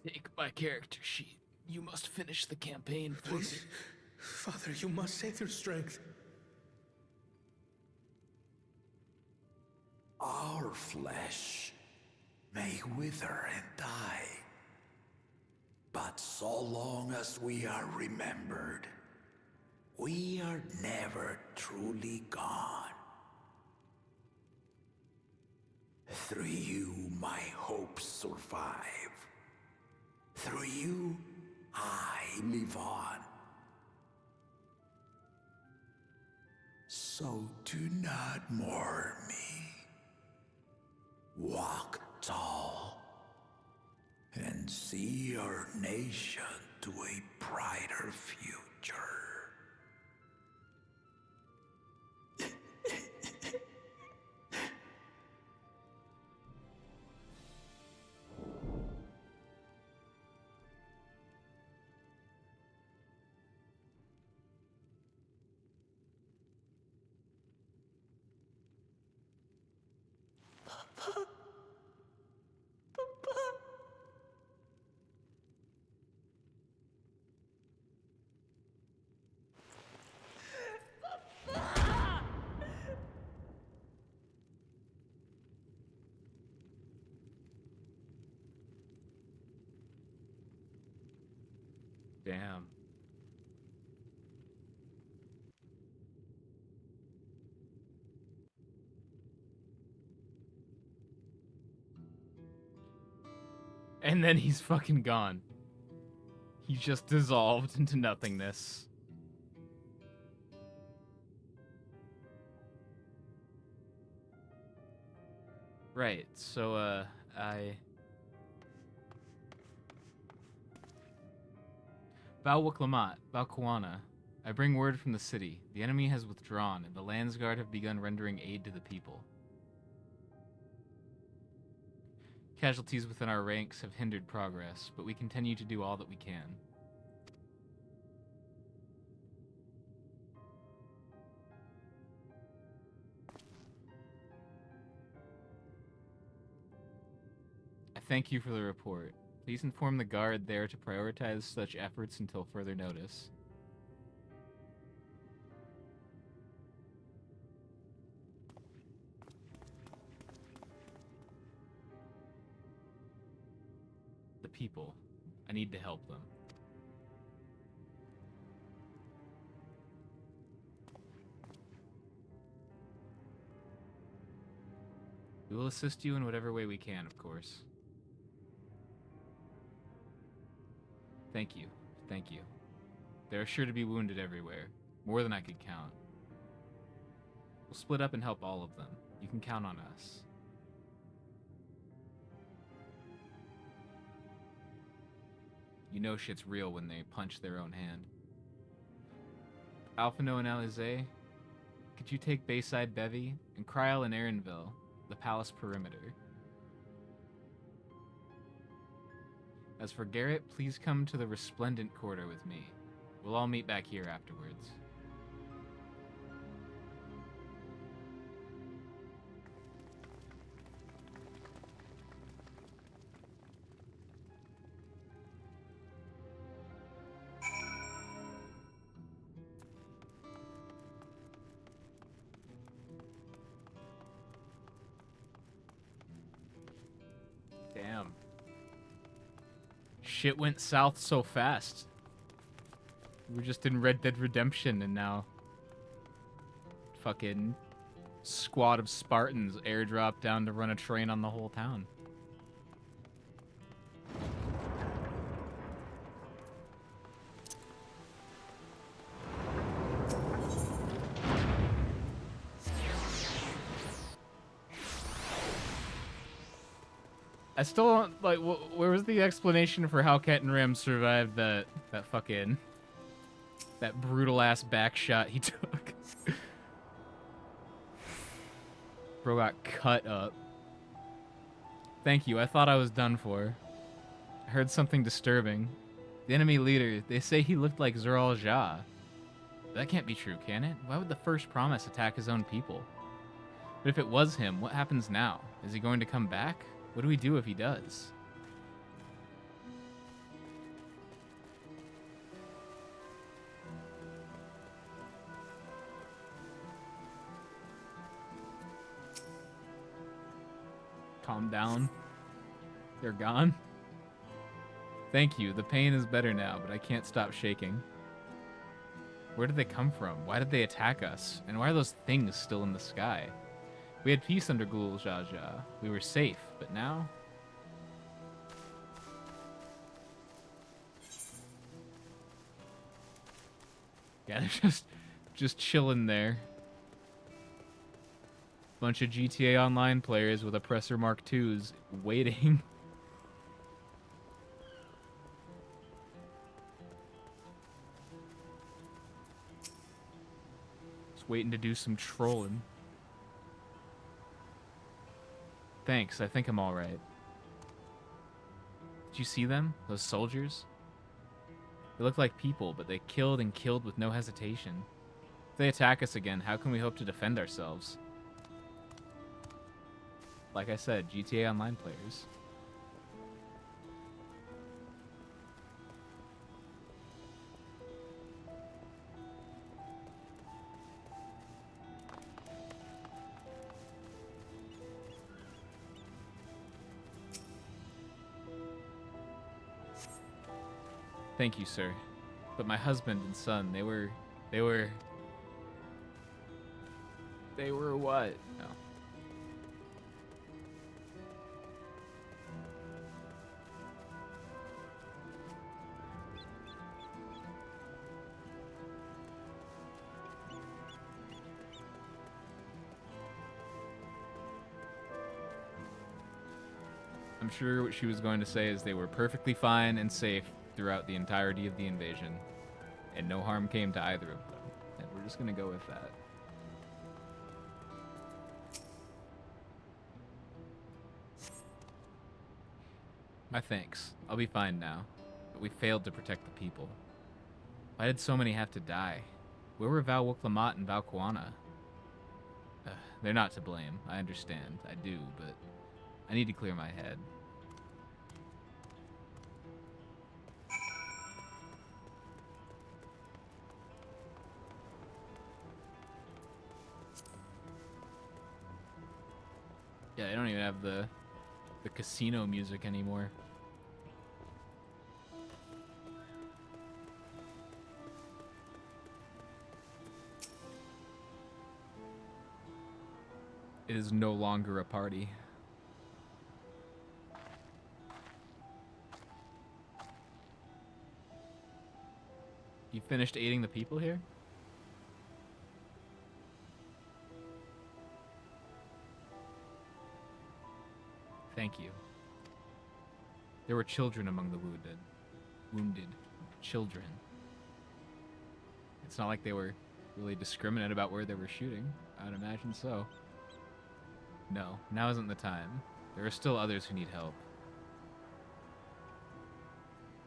[SPEAKER 1] Take my character sheet. You must finish the campaign for me.
[SPEAKER 12] Please. Father, you must save their strength.
[SPEAKER 11] Our flesh may wither and die, but so long as we are remembered, we are never truly gone. Through you, my hopes survive. Through you, I live on. So do not mourn me. Walk tall and see our nation to a brighter future.
[SPEAKER 1] Damn. And then he's fucking gone. He just dissolved into nothingness. Right, so, Val Wicklamat, Val Kuana. I bring word from the city. The enemy has withdrawn, and the Landsguard have begun rendering aid to the people. Casualties within our ranks have hindered progress, but we continue to do all that we can. I thank you for the report. Please inform the guard there to prioritize such efforts until further notice. The people. I need to help them. We will assist you in whatever way we can, of course. Thank you. Thank you. There are sure to be wounded everywhere. More than I could count. We'll split up and help all of them. You can count on us. You know shit's real when they punch their own hand. Alphino and Alizé, could you take Bayside Bevy and Kryl and Erinville, the palace perimeter? As for Garrett, please come to the Resplendent Quarter with me. We'll all meet back here afterwards. Damn. Shit went south so fast. We were just in Red Dead Redemption and now fucking squad of Spartans airdrop down to run a train on the whole town. I still don't, like, where was the explanation for how Ket and Ram survived that fucking, that brutal-ass back shot he took? Bro got cut up. Thank you, I thought I was done for. I heard something disturbing. The enemy leader, they say he looked like Zoral Jah. That can't be true, can it? Why would the First Promise attack his own people? But if it was him, what happens now? Is he going to come back? What do we do if he does? Calm down. They're gone. Thank you. The pain is better now, but I can't stop shaking. Where did they come from? Why did they attack us? And why are those things still in the sky? We had peace under Gul Jaja. We were safe, but now? Yeah, they're just chilling there. Bunch of GTA Online players with Oppressor Mark IIs waiting. Just waiting to do some trolling. Thanks, I think I'm alright. Did you see them? Those soldiers? They look like people, but they killed and killed with no hesitation. If they attack us again, how can we hope to defend ourselves? Like I said, GTA Online players. Thank you, sir. But my husband and son, they were what? No. I'm sure what she was going to say is they were perfectly fine and safe throughout the entirety of the invasion, and no harm came to either of them. And we're just going to go with that. My thanks. I'll be fine now. But we failed to protect the people. Why did so many have to die? Where were Val Wuklamot and Val Kuana? They're not to blame. I understand. I do, but I need to clear my head. Yeah, they don't even have the casino music anymore. It is no longer a party. You finished aiding the people here? Thank you. There were children among the wounded. Wounded children. It's not like they were really discriminate about where they were shooting. I'd imagine so. No, now isn't the time. There are still others who need help.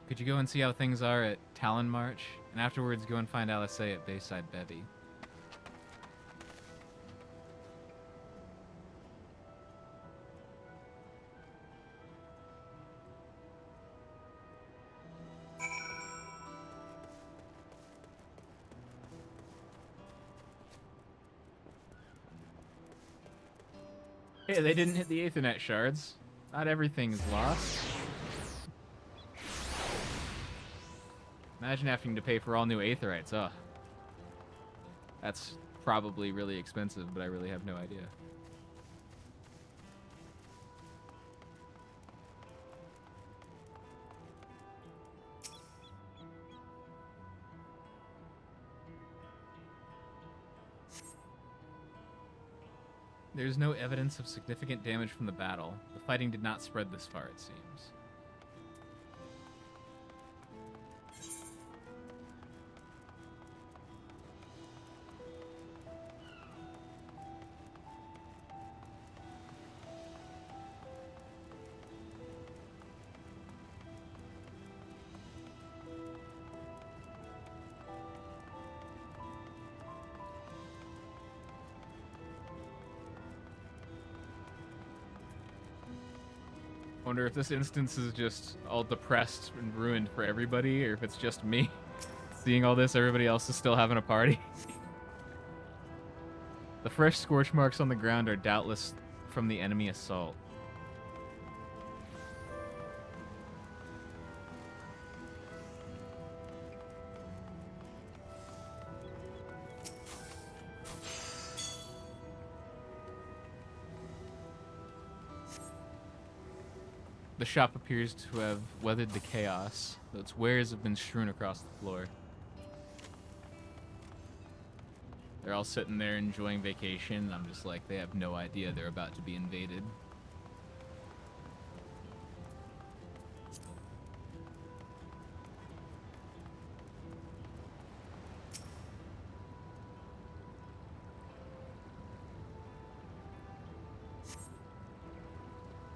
[SPEAKER 1] Could you go and see how things are at Talon March? And afterwards go and find Alisei at Bayside Bevy. Hey, they didn't hit the Aethernet shards. Not everything is lost. Imagine having to pay for all new Aetherites. Ugh. That's probably really expensive, but I really have no idea. There's no evidence of significant damage from the battle. The fighting did not spread this far, it seems. Wonder if this instance is just all depressed and ruined for everybody, or if it's just me. Seeing all this, everybody else is still having a party. The fresh scorch marks on the ground are doubtless from the enemy assault. The shop appears to have weathered the chaos, though its wares have been strewn across the floor. They're all sitting there enjoying vacation, and I'm just like, they have no idea they're about to be invaded.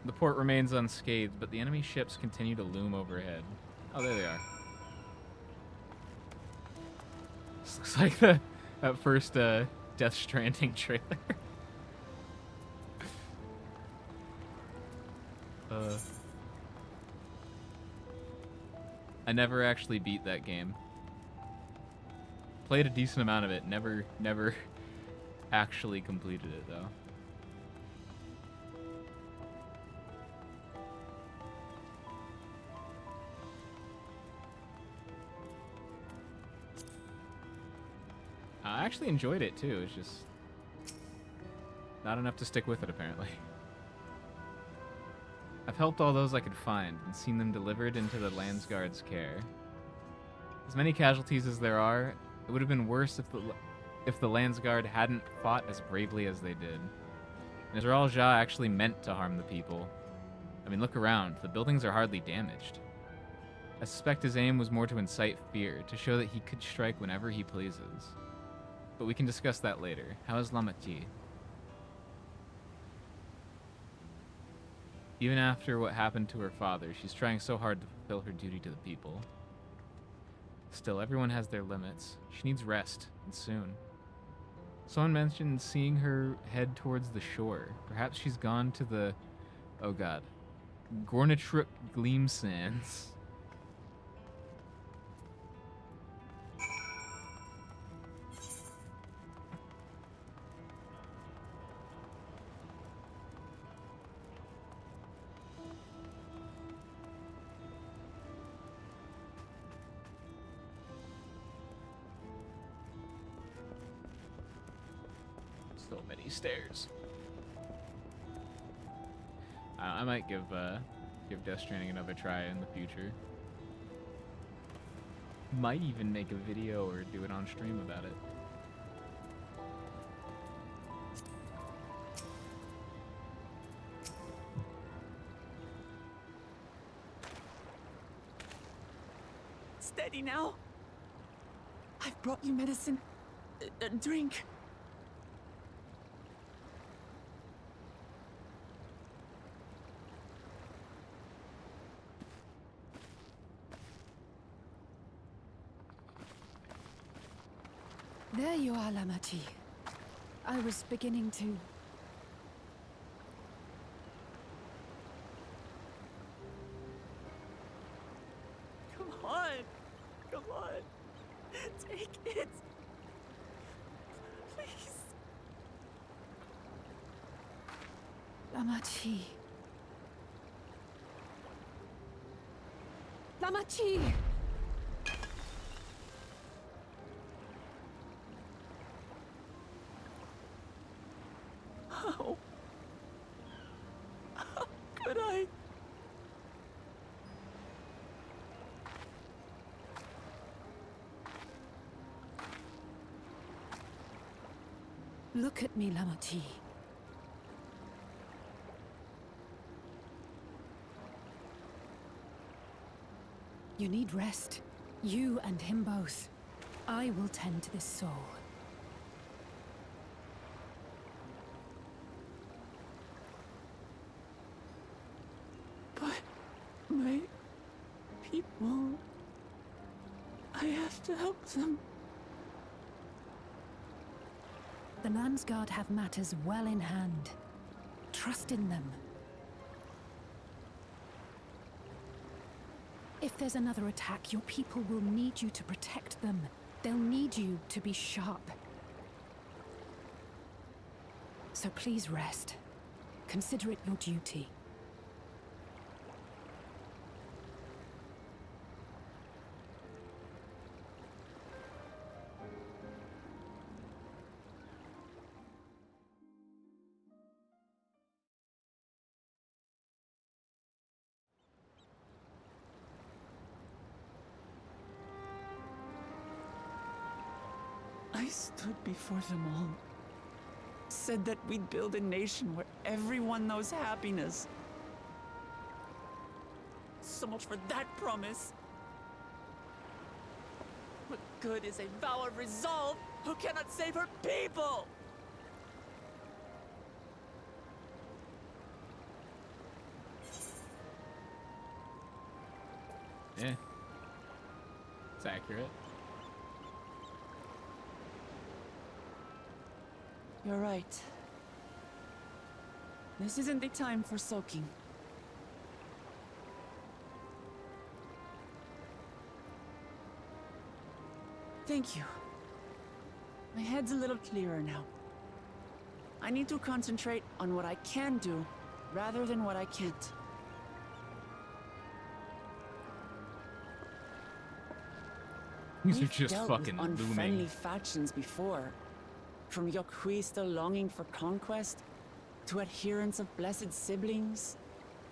[SPEAKER 1] The port remains unscathed, but the enemy ships continue to loom overhead. Oh, there they are. This looks like that first Death Stranding trailer. I never actually beat that game. Played a decent amount of it, never actually completed it though. I actually enjoyed it too, it's just not enough to stick with it apparently. I've helped all those I could find and seen them delivered into the Landsguard's care. As many casualties as there are, it would have been worse if the Landsguard hadn't fought as bravely as they did. Nezral Ja actually meant to harm the people. I mean, look around. The buildings are hardly damaged. I suspect his aim was more to incite fear, to show that he could strike whenever he pleases. But we can discuss that later. How is Lamati? Even after what happened to her father, she's trying so hard to fulfill her duty to the people. Still, everyone has their limits. She needs rest, and soon. Someone mentioned seeing her head towards the shore. Perhaps she's gone to the... oh god. Gornatruk Gleam Sands. So many stairs. I might give Death Stranding another try in the future. Might even make a video or do it on stream about it.
[SPEAKER 10] Steady now. I've brought you medicine. A drink.
[SPEAKER 4] There you are, Lamati. I was beginning to...
[SPEAKER 10] Come on. Come on. Take it. Please.
[SPEAKER 4] Lamati. Lamati!
[SPEAKER 10] How could I?
[SPEAKER 4] Look at me, Lamati. You need rest. You and him both. I will tend to this soul.
[SPEAKER 10] But my people... I have to help them.
[SPEAKER 4] The Landsguard have matters well in hand. Trust in them. If there's another attack, your people will need you to protect them. They'll need you to be sharp. So please rest. Consider it your duty.
[SPEAKER 10] I stood before them all. Said that we'd build a nation where everyone knows happiness. So much for that promise. What good is a vow of resolve who cannot save her people?
[SPEAKER 1] Yeah. It's accurate.
[SPEAKER 10] You're right. This isn't the time for sulking. Thank you. My head's a little clearer now. I need to concentrate on what I can do, rather than what I can't.
[SPEAKER 1] These are
[SPEAKER 10] We've
[SPEAKER 1] just
[SPEAKER 10] dealt
[SPEAKER 1] fucking
[SPEAKER 10] with unfriendly
[SPEAKER 1] looming.
[SPEAKER 10] factions before. From Yokhui still longing for conquest, to adherents of blessed siblings,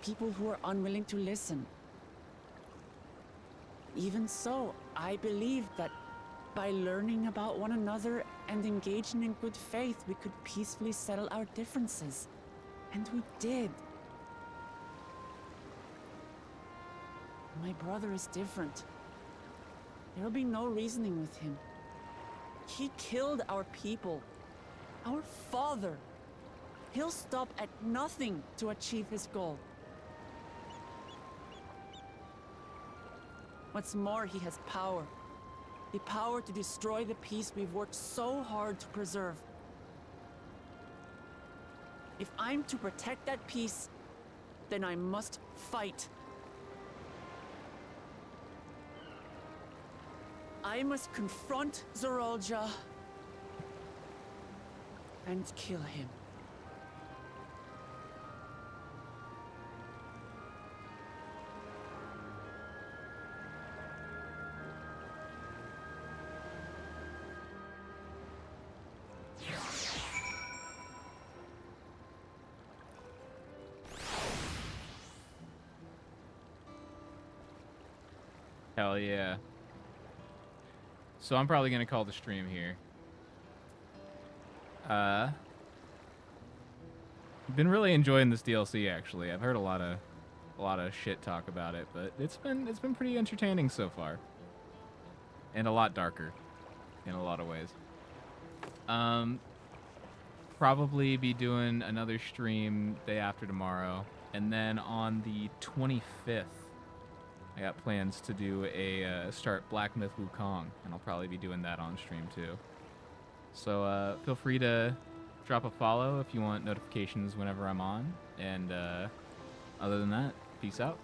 [SPEAKER 10] people who are unwilling to listen. Even so, I believe that by learning about one another and engaging in good faith, we could peacefully settle our differences. And we did. My brother is different. There'll be no reasoning with him. He killed our people. Our father. He'll stop at nothing to achieve his goal. What's more, he has power. The power to destroy the peace we've worked so hard to preserve. If I'm to protect that peace, then I must fight. I must confront Zorolja and kill him.
[SPEAKER 1] Hell yeah. So I'm probably gonna call the stream here. Been really enjoying this DLC actually. I've heard a lot of shit talk about it, but it's been pretty entertaining so far. And a lot darker in a lot of ways. Probably be doing another stream day after tomorrow, and then on the 25th I got plans to do a start Black Myth Wukong, and I'll probably be doing that on stream too. So feel free to drop a follow if you want notifications whenever I'm on, and other than that, peace out.